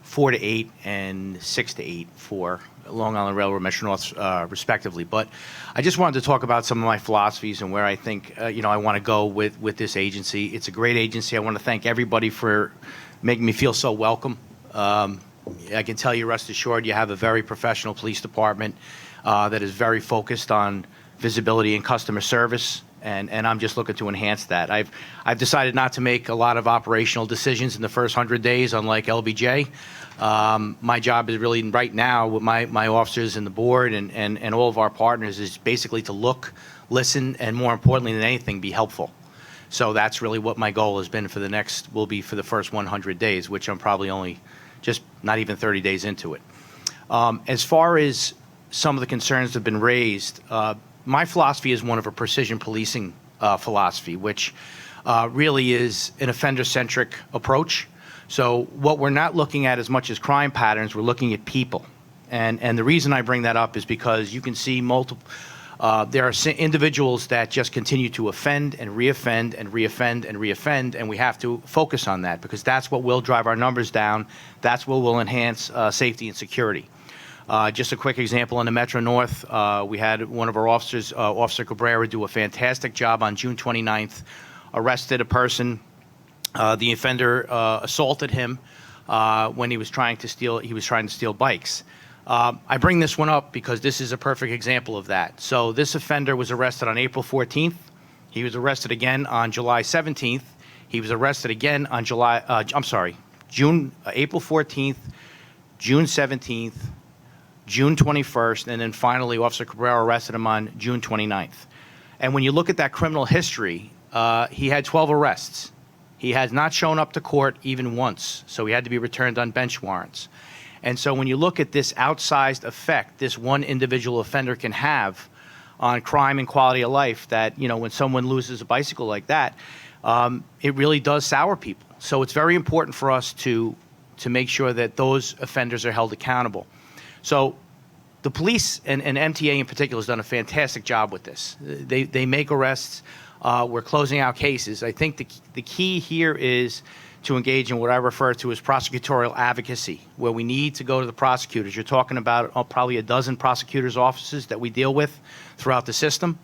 4 to 8, and 6 to 8 for Long Island Railroad, Metro North, respectively. But I just wanted to talk about some of my philosophies and where I think, I want to go with this agency. It's a great agency. I want to thank everybody for making me feel so welcome. I can tell you, rest assured, you have a very professional police department that is very focused on visibility and customer service, and I'm just looking to enhance that. I've decided not to make a lot of operational decisions in the first 100 days, unlike LBJ. My job is really right now with my officers and the board and all of our partners is basically to look, listen, and more importantly than anything, be helpful. So that's really what my goal has been for the first 100 days, which I'm probably only just not even 30 days into it. As far as some of the concerns that have been raised, my philosophy is one of a precision policing philosophy, which really is an offender-centric approach. So what we're not looking at as much as crime patterns, we're looking at people. And the reason I bring that up is because you can see there are individuals that just continue to offend and reoffend and reoffend and reoffend, and we have to focus on that because that's what will drive our numbers down. That's what will enhance safety and security. Just a quick example, in the Metro North, we had one of our officers, Officer Cabrera, do a fantastic job on June 29th, arrested a person. The offender assaulted him when he was trying to steal bikes. I bring this one up because this is a perfect example of that. So this offender was arrested on April 14th. He was arrested again on July 17th. He was arrested again on April 14th, June 17th, June 21st, and then finally Officer Cabrera arrested him on June 29th. And when you look at that criminal history, he had 12 arrests. He has not shown up to court even once, so he had to be returned on bench warrants. And so when you look at this outsized effect this one individual offender can have on crime and quality of life, that, when someone loses a bicycle like that, it really does sour people. So it's very important for us to make sure that those offenders are held accountable. So The police and MTA in particular has done a fantastic job with this. They make arrests. We're closing out cases. I think the key here is to engage in what I refer to as prosecutorial advocacy, where we need to go to the prosecutors. You're talking about probably a dozen prosecutors' offices that we deal with throughout the system.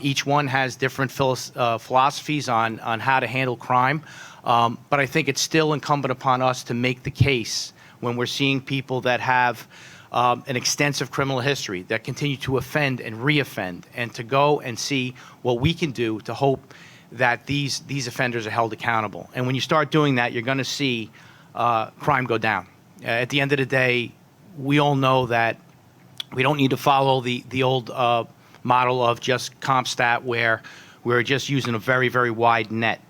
Each one has different philosophies on how to handle crime. But I think it's still incumbent upon us to make the case when we're seeing people that have an extensive criminal history, that continue to offend and reoffend, and to go and see what we can do to hope that these offenders are held accountable. And when you start doing that, you're going to see crime go down. At the end of the day, we all know that we don't need to follow the old model of just CompStat, where we're just using a very, very wide net.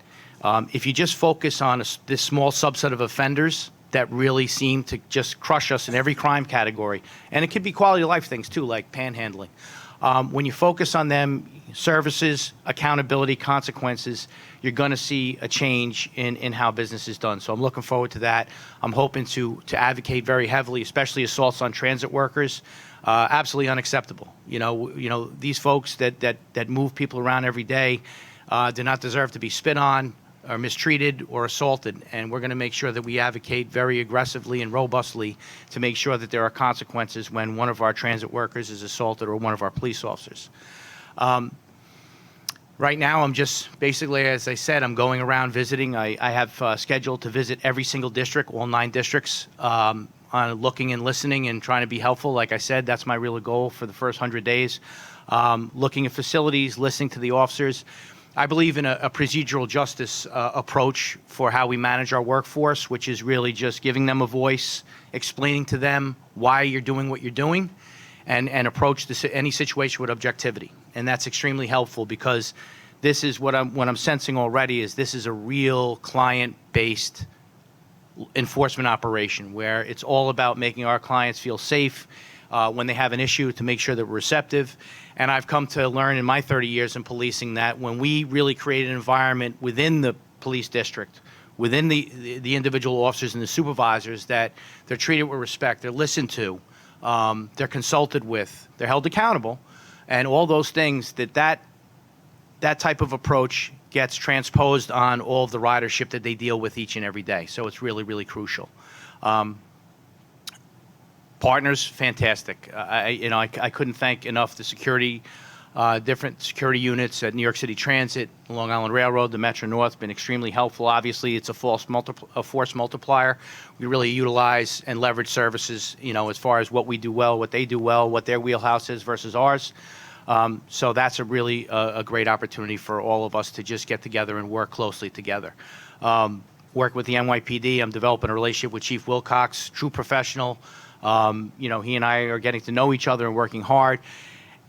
If you just focus on this small subset of offenders that really seem to just crush us in every crime category, and it could be quality of life things too, like panhandling. When you focus on them, services, accountability, consequences, you're going to see a change in how business is done. So I'm looking forward to that. I'm hoping to advocate very heavily, especially assaults on transit workers. Absolutely unacceptable. You know, these folks that move people around every day do not deserve to be spit on or mistreated or assaulted, and we're going to make sure that we advocate very aggressively and robustly to make sure that there are consequences when one of our transit workers is assaulted or one of our police officers. Right now, I'm just basically, as I said, I'm going around visiting. I have scheduled to visit every single district, all 9 districts, on looking and listening and trying to be helpful. Like I said, that's my real goal for the first 100 days. Looking at facilities, listening to the officers. I believe in a procedural justice approach for how we manage our workforce, which is really just giving them a voice, explaining to them why you're doing what you're doing, and approach any situation with objectivity. And that's extremely helpful, because this is what I'm sensing already is this is a real client-based enforcement operation where it's all about making our clients feel safe when they have an issue, to make sure that we're receptive. And I've come to learn in my 30 years in policing that when we really create an environment within the police district, within the individual officers and the supervisors, that they're treated with respect, they're listened to, they're consulted with, they're held accountable, and all those things, that type of approach gets transposed on all of the ridership that they deal with each and every day. So it's really, really crucial. Partners, fantastic. I couldn't thank enough the security, different security units at New York City Transit, Long Island Railroad, the Metro North, been extremely helpful. Obviously, it's a force multiplier. We really utilize and leverage services, as far as what we do well, what they do well, what their wheelhouse is versus ours. So that's really a great opportunity for all of us to just get together and work closely together. Work with the NYPD. I'm developing a relationship with Chief Wilcox, true professional. He and I are getting to know each other and working hard.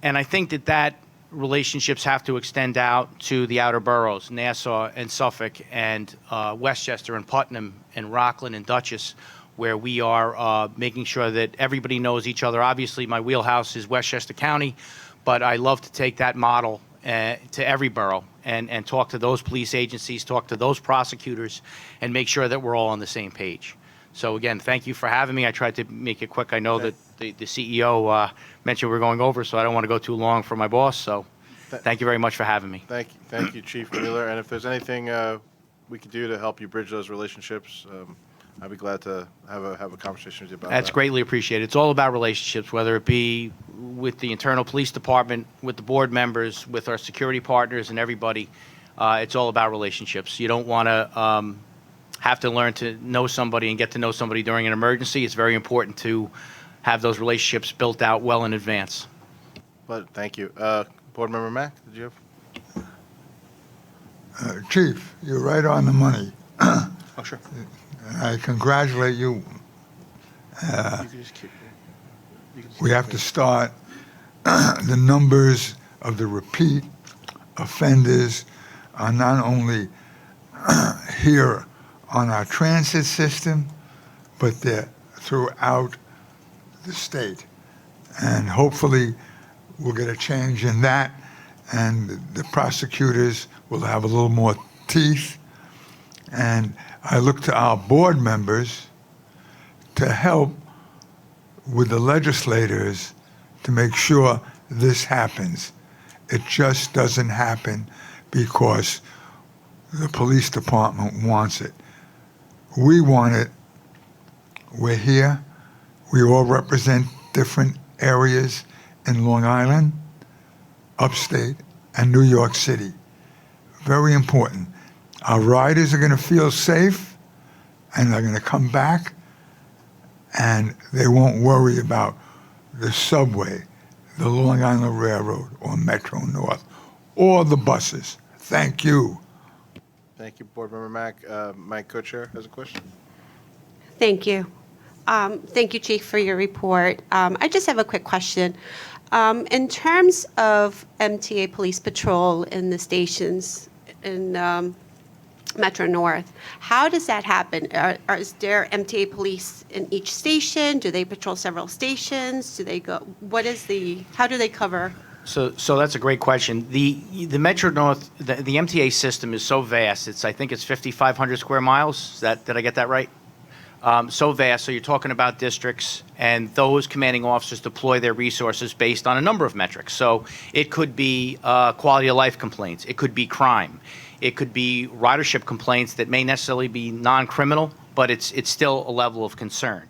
And I think that relationships have to extend out to the outer boroughs, Nassau and Suffolk and Westchester and Putnam and Rockland and Dutchess, where we are making sure that everybody knows each other. Obviously, my wheelhouse is Westchester County, but I love to take that model to every borough and talk to those police agencies, talk to those prosecutors, and make sure that we're all on the same page. So again, thank you for having me. I tried to make it quick. I know that the CEO mentioned we're going over, so I don't want to go too long for my boss. So thank you very much for having me. Thank you, Chief Wheeler. And if there's anything we could do to help you bridge those relationships, I'd be glad to have a conversation with you about that. That's greatly appreciated. It's all about relationships, whether it be with the internal police department, with the board members, with our security partners and everybody. It's all about relationships. You don't want to have to learn to know somebody and get to know somebody during an emergency. It's very important to have those relationships built out well in advance. But thank you. Board Member Mack, did you have? Chief, you're right on the money. Oh, sure. I congratulate you. We have to start the numbers of the repeat offenders are not only here on our transit system, but they're throughout the state. And hopefully we'll get a change in that, and the prosecutors will have a little more teeth. And I look to our board members to help with the legislators to make sure this happens. It just doesn't happen because the police department wants it. We want it. We're here. We all represent different areas in Long Island, upstate, and New York City. Very important. Our riders are going to feel safe, and they're going to come back, and they won't worry about the subway, the Long Island Railroad, or Metro North, or the buses. Thank you. Thank you, Board Member Mack. My co-chair has a question. Thank you. Thank you, Chief, for your report. I just have a quick question. In terms of MTA police patrol in the stations in Metro North, how does that happen? Is there MTA police in each station? Do they patrol several stations? Do they go? How do they cover? So that's a great question. The Metro North, the MTA system is so vast. I think it's 5,500 square miles. Did I get that right? So vast. So you're talking about districts, and those commanding officers deploy their resources based on a number of metrics. So it could be quality of life complaints. It could be crime. It could be ridership complaints that may necessarily be non-criminal, but it's still a level of concern.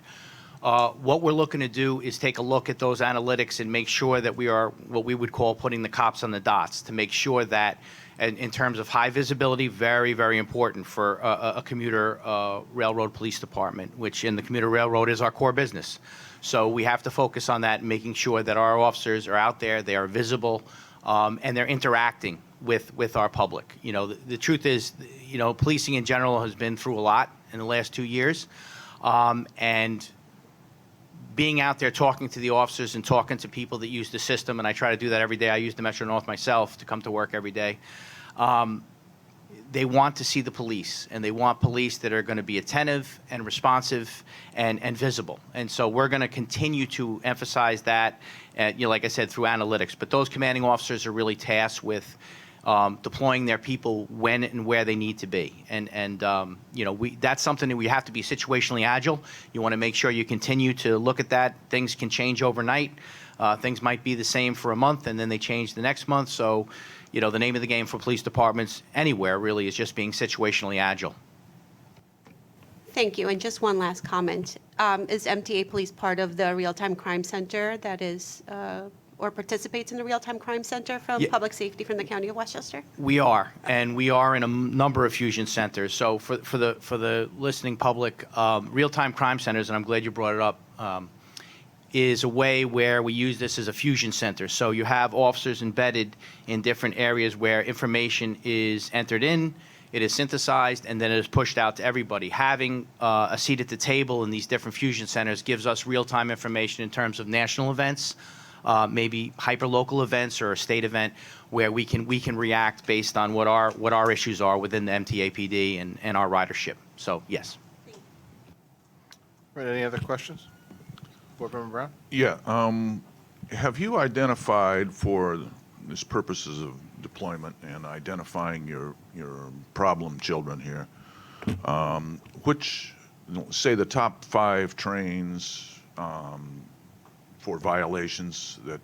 What we're looking to do is take a look at those analytics and make sure that we are what we would call putting the cops on the dots, to make sure that in terms of high visibility, very, very important for a commuter railroad police department, which in the commuter railroad is our core business. So we have to focus on that, making sure that our officers are out there, they are visible, and they're interacting with our public. You know, the truth is, you know, policing in general has been through a lot in the last 2 years, and being out there talking to the officers and talking to people that use the system, and I try to do that every day. I use the Metro North myself to come to work every day. They want to see the police, and they want police that are going to be attentive and responsive and visible. And so we're going to continue to emphasize that, you know, like I said, through analytics. But those commanding officers are really tasked with deploying their people when and where they need to be. And you know, that's something that we have to be situationally agile. You want to make sure you continue to look at that. Things can change overnight. Things might be the same for a month, and then they change the next month. So, you know, the name of the game for police departments anywhere really is just being situationally agile. Thank you. And just one last comment. Is MTA Police part of the Real-Time Crime Center that is or participates in the Real-Time Crime Center from Public Safety from the County of Westchester? We are, and we are in a number of fusion centers. So for the listening public, Real-Time Crime Centers, and I'm glad you brought it up, is a way where we use this as a fusion center. So you have officers embedded in different areas where information is entered in, it is synthesized, and then it is pushed out to everybody. Having a seat at the table in these different fusion centers gives us real-time information in terms of national events, maybe hyper-local events or a state event, where we can react based on what our issues are within the MTA PD and our ridership. So yes. Right, any other questions? Board Member Brown? Yeah. Have you identified, for this purposes of deployment and identifying your problem children here, which, say, the top 5 trains for violations that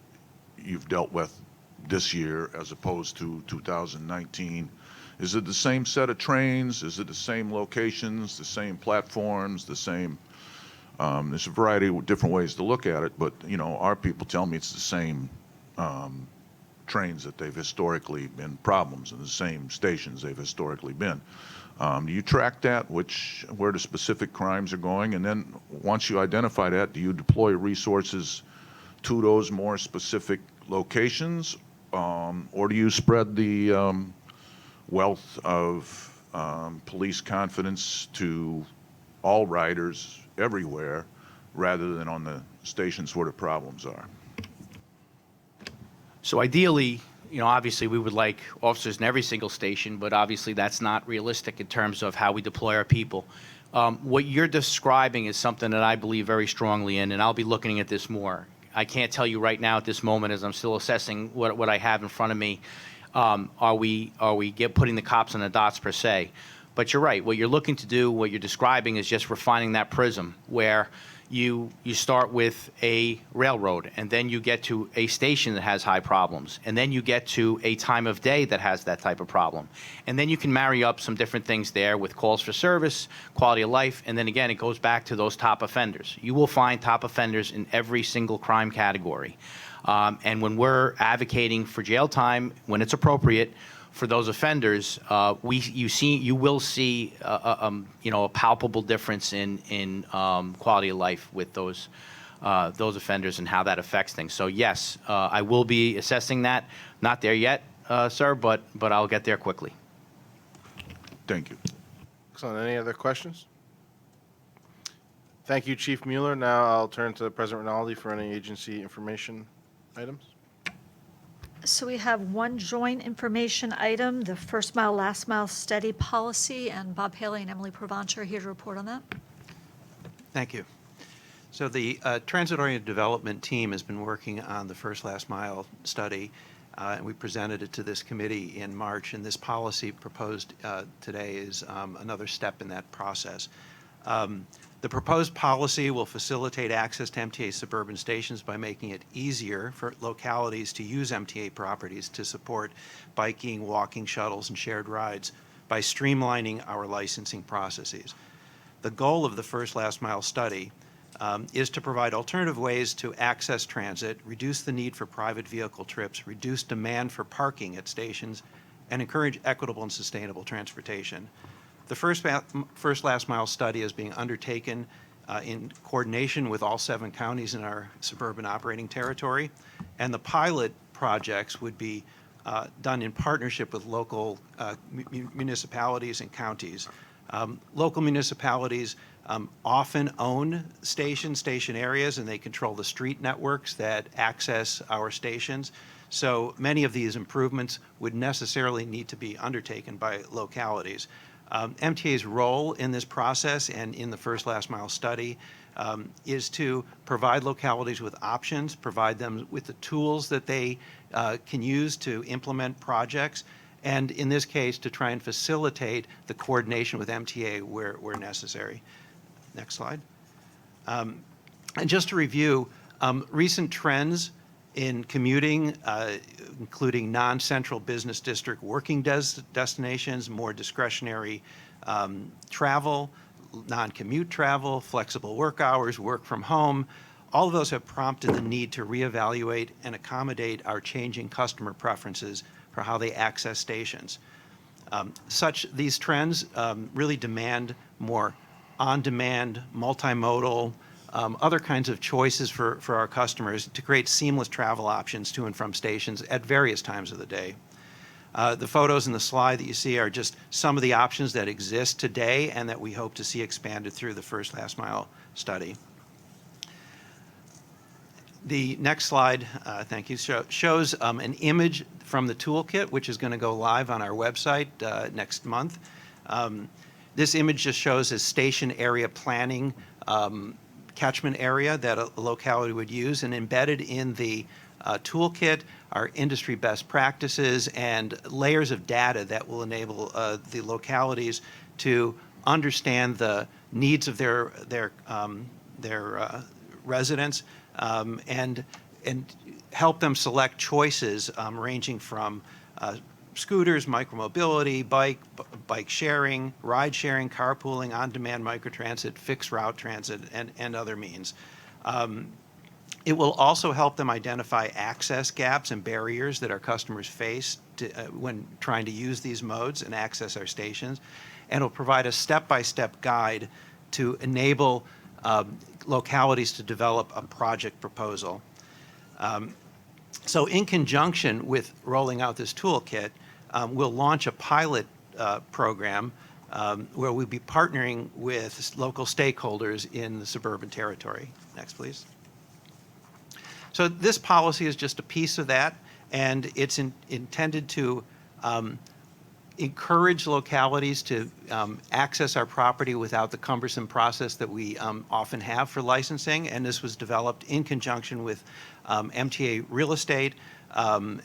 you've dealt with this year as opposed to 2019? Is it the same set of trains? Is it the same locations, the same platforms, the same? There's a variety of different ways to look at it, but, you know, our people tell me it's the same trains that they've historically been problems, and the same stations they've historically been. Do you track that, where the specific crimes are going? And then once you identify that, do you deploy resources to those more specific locations, or do you spread the wealth of police confidence to all riders everywhere rather than on the stations where the problems are? So ideally, you know, obviously we would like officers in every single station, but obviously that's not realistic in terms of how we deploy our people. What you're describing is something that I believe very strongly in, and I'll be looking at this more. I can't tell you right now at this moment, as I'm still assessing what I have in front of me, are we putting the cops on the dots per se. But you're right. What you're looking to do, what you're describing, is just refining that prism where, you start with a railroad, and then you get to a station that has high problems, and then you get to a time of day that has that type of problem. And then you can marry up some different things there with calls for service, quality of life, and then again, it goes back to those top offenders. You will find top offenders in every single crime category. And when we're advocating for jail time, when it's appropriate, for those offenders, you will see a palpable difference in quality of life with those offenders and how that affects things. So yes, I will be assessing that. Not there yet, sir, but I'll get there quickly. Thank you. Excellent. Any other questions? Thank you, Chief Mueller. Now I'll turn to President Rinaldi for any agency information items. So we have one joint information item, the first mile, last mile study policy, and Bob Haley and Emily Provence are here to report on that. Thank you. So the Transit-Oriented Development team has been working on the first last mile study, and we presented it to this committee in March, and this policy proposed today is another step in that process. The proposed policy will facilitate access to MTA suburban stations by making it easier for localities to use MTA properties to support biking, walking, shuttles, and shared rides by streamlining our licensing processes. The goal of the first last mile study is to provide alternative ways to access transit, reduce the need for private vehicle trips, reduce demand for parking at stations, and encourage equitable and sustainable transportation. The first last mile study is being undertaken in coordination with all 7 counties in our suburban operating territory, and the pilot projects would be done in partnership with local municipalities and counties. Local municipalities often own station areas, and they control the street networks that access our stations. So many of these improvements would necessarily need to be undertaken by localities. MTA's role in this process and in the first last mile study is to provide localities with options, provide them with the tools that they can use to implement projects, and in this case, to try and facilitate the coordination with MTA where necessary. Next slide. And just to review, recent trends in commuting, including non-central business district working destinations, more discretionary travel, non-commute travel, flexible work hours, work from home, all of those have prompted the need to reevaluate and accommodate our changing customer preferences for how they access stations. These trends really demand more on-demand, multimodal, other kinds of choices for our customers to create seamless travel options to and from stations at various times of the day. The photos in the slide that you see are just some of the options that exist today and that we hope to see expanded through the first last mile study. The next slide, thank you, shows an image from the toolkit, which is going to go live on our website next month. This image just shows a station area planning catchment area that a locality would use, and embedded in the toolkit are industry best practices and layers of data that will enable the localities to understand the needs of their residents and help them select choices ranging from scooters, micromobility, bike sharing, ride sharing, carpooling, on-demand microtransit, fixed route transit, and other means. It will also help them identify access gaps and barriers that our customers face when trying to use these modes and access our stations, and it will provide a step-by-step guide to enable localities to develop a project proposal. So in conjunction with rolling out this toolkit, we'll launch a pilot program where we'll be partnering with local stakeholders in the suburban territory. Next, please. So this policy is just a piece of that, and it's intended to encourage localities to access our property without the cumbersome process that we often have for licensing, and this was developed in conjunction with MTA Real Estate,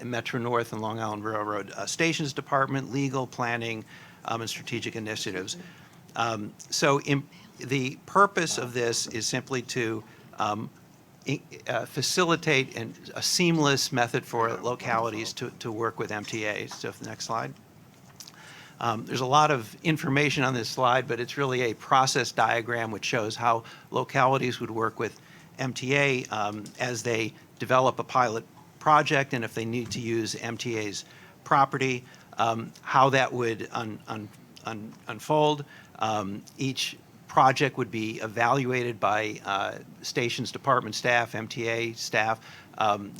Metro North and Long Island Railroad Stations Department, legal, planning, and strategic initiatives. So The purpose of this is simply to facilitate a seamless method for localities to work with MTA. So the next slide. There's a lot of information on this slide, but it's really a process diagram which shows how localities would work with MTA as they develop a pilot project, and if they need to use MTA's property, how that would unfold. Each project would be evaluated by stations, department staff, MTA staff,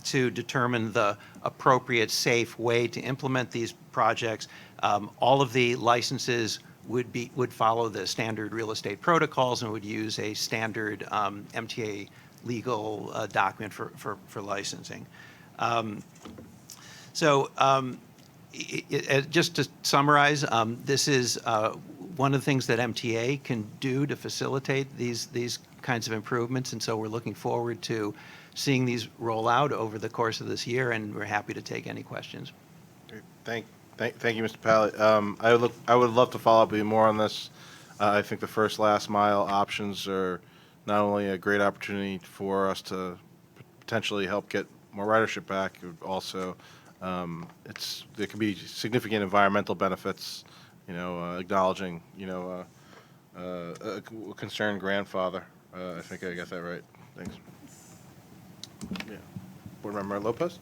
to determine the appropriate, safe way to implement these projects. All of the licenses would follow the standard real estate protocols and would use a standard MTA legal document for licensing. Just to summarize, this is one of the things that MTA can do to facilitate these kinds of improvements, and so we're looking forward to seeing these roll out over the course of this year, and we're happy to take any questions. Great. Thank you, Mr. Pallett. I would love to follow up with you more on this. I think the first last mile options are not only a great opportunity for us to potentially help get more ridership back, also there can be significant environmental benefits. Acknowledging a concerned grandfather. I think I got that right. Thanks. Yeah. Board Member Lopez.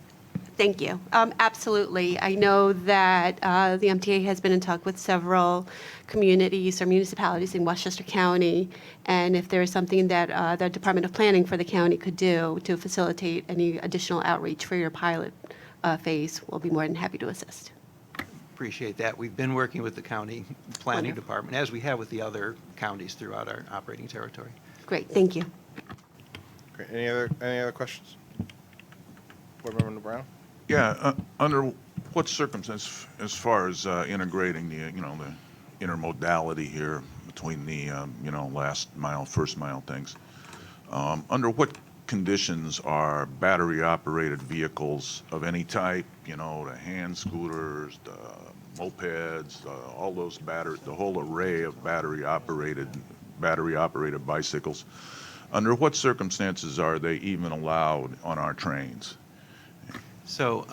Thank you. Absolutely. I know that the MTA has been in talk with several communities or municipalities in Westchester County, and if there is something that the Department of Planning for the county could do to facilitate any additional outreach for your pilot phase, we'll be more than happy to assist. Appreciate that. We've been working with the county planning department, as we have with the other counties throughout our operating territory. Great. Thank you. Great. Any other questions? Board Member Brown. Yeah, under what circumstance, as far as integrating the intermodality here between the last mile, first mile things, under what conditions are battery operated vehicles of any type, the hand scooters, the mopeds, all those the whole array of battery operated bicycles, under what circumstances are they even allowed on our trains? So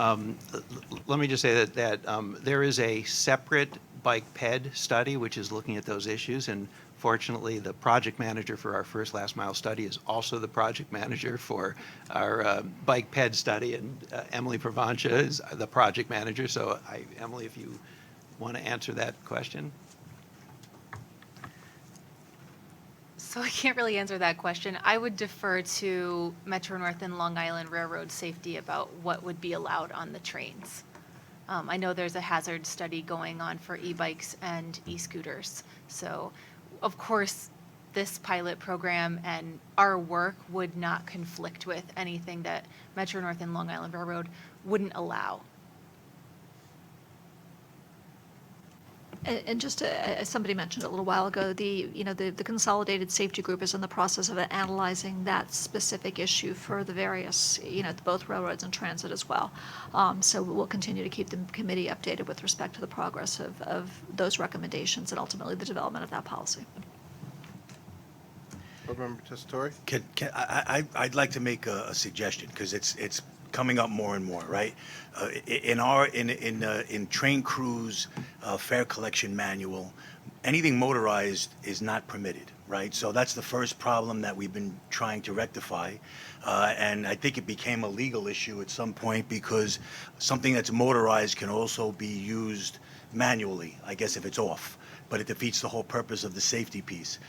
let me just say that there is a separate bike ped study which is looking at those issues, and fortunately the project manager for our first last mile study is also the project manager for our bike ped study, and Emily Provancha is the project manager. So Emily, if you want to answer that question. So I can't really answer that question. I would defer to Metro North and Long Island Railroad Safety about what would be allowed on the trains. I know there's a hazard study going on for e-bikes and e-scooters. So, of course, this pilot program and our work would not conflict with anything that Metro North and Long Island Railroad wouldn't allow. And just as somebody mentioned a little while ago, the consolidated safety group is in the process of analyzing that specific issue for the various, both railroads and transit as well. So we'll continue to keep the committee updated with respect to the progress of those recommendations and ultimately the development of that policy. Board Member Tessitore. I'd like to make a suggestion, because it's coming up more and more, right? In train crews fare collection manual, anything motorized is not permitted, right? So that's the first problem that we've been trying to rectify, and I think it became a legal issue at some point, because something that's motorized can also be used manually, I guess, if it's off, but it defeats the whole purpose of the safety piece.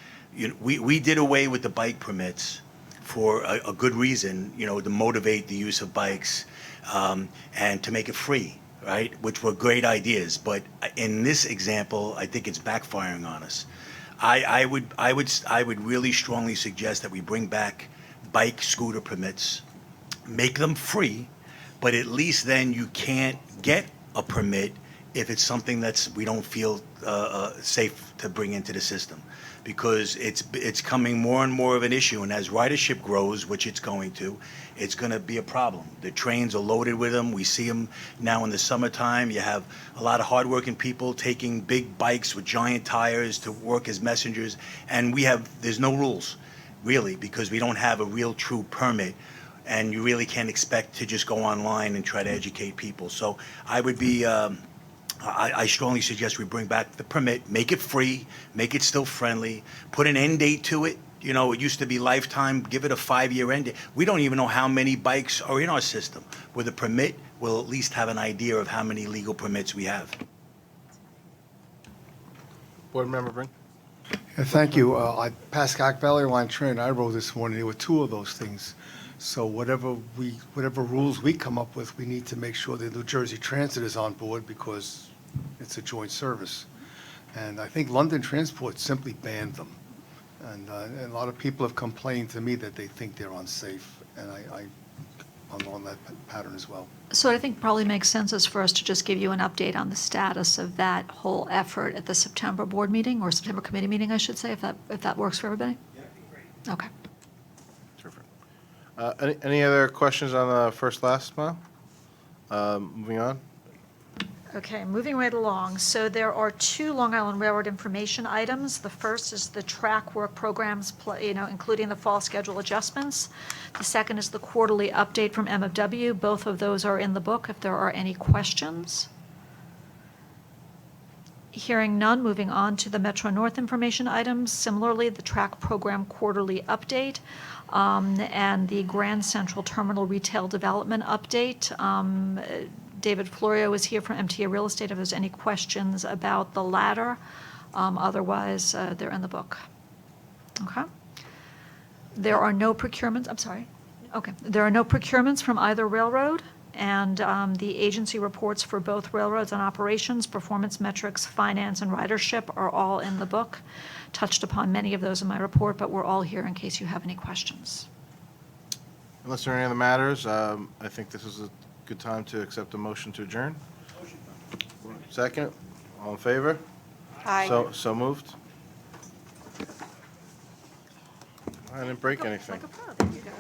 We did away with the bike permits for a good reason, to motivate the use of bikes and to make it free, right? Which were great ideas, but in this example, I think it's backfiring on us. I would really strongly suggest that we bring back bike scooter permits, make them free, but at least then you can't get a permit if it's something we don't feel safe to bring into the system, because it's coming more and more of an issue, and as ridership grows, which it's going to, it's going to be a problem. The trains are loaded with them. We see them now in the summertime. You have a lot of hardworking people taking big bikes with giant tires to work as messengers, and there's no rules, really, because we don't have a real true permit, and you really can't expect to just go online and try to educate people. So I would be, I strongly suggest we bring back the permit, make it free, make it still friendly, put an end date to it. You know, it used to be lifetime, give it a 5-year end date. We don't even know how many bikes are in our system. With a permit, we'll at least have an idea of how many legal permits we have. Board Member Brink? Yeah, thank you. I passed Valley Line train. I rode this morning. There were 2 of those things. So whatever rules we come up with, we need to make sure that New Jersey Transit is on board because it's a joint service. And I think London Transport simply banned them. And a lot of people have complained to me that they think they're unsafe. And I'm on that pattern as well. So what I think probably makes sense is for us to just give you an update on the status of that whole effort at the September board meeting, or September committee meeting, I should say, if that works for everybody? Yeah, that'd be great. Okay. Any other questions on the first last mile? Moving on. Okay, moving right along. So there are 2 Long Island Railroad information items. The first is the track work programs, including the fall schedule adjustments. The second is the quarterly update from MFW. Both of those are in the book if there are any questions. Hearing none, moving on to the Metro North information items. Similarly, the track program quarterly update and the Grand Central Terminal retail development update. David Florio is here from MTA Real Estate if there's any questions about the latter. Otherwise, they're in the book. Okay. There are no procurements. I'm sorry. Okay. There are no procurements from either railroad. And the agency reports for both railroads on operations, performance metrics, finance, and ridership are all in the book. Touched upon many of those in my report, but we're all here in case you have any questions. Unless there are any other matters, I think this is a good time to accept a motion to adjourn. Second, all in favor? Aye. So moved. I didn't break anything. There you go.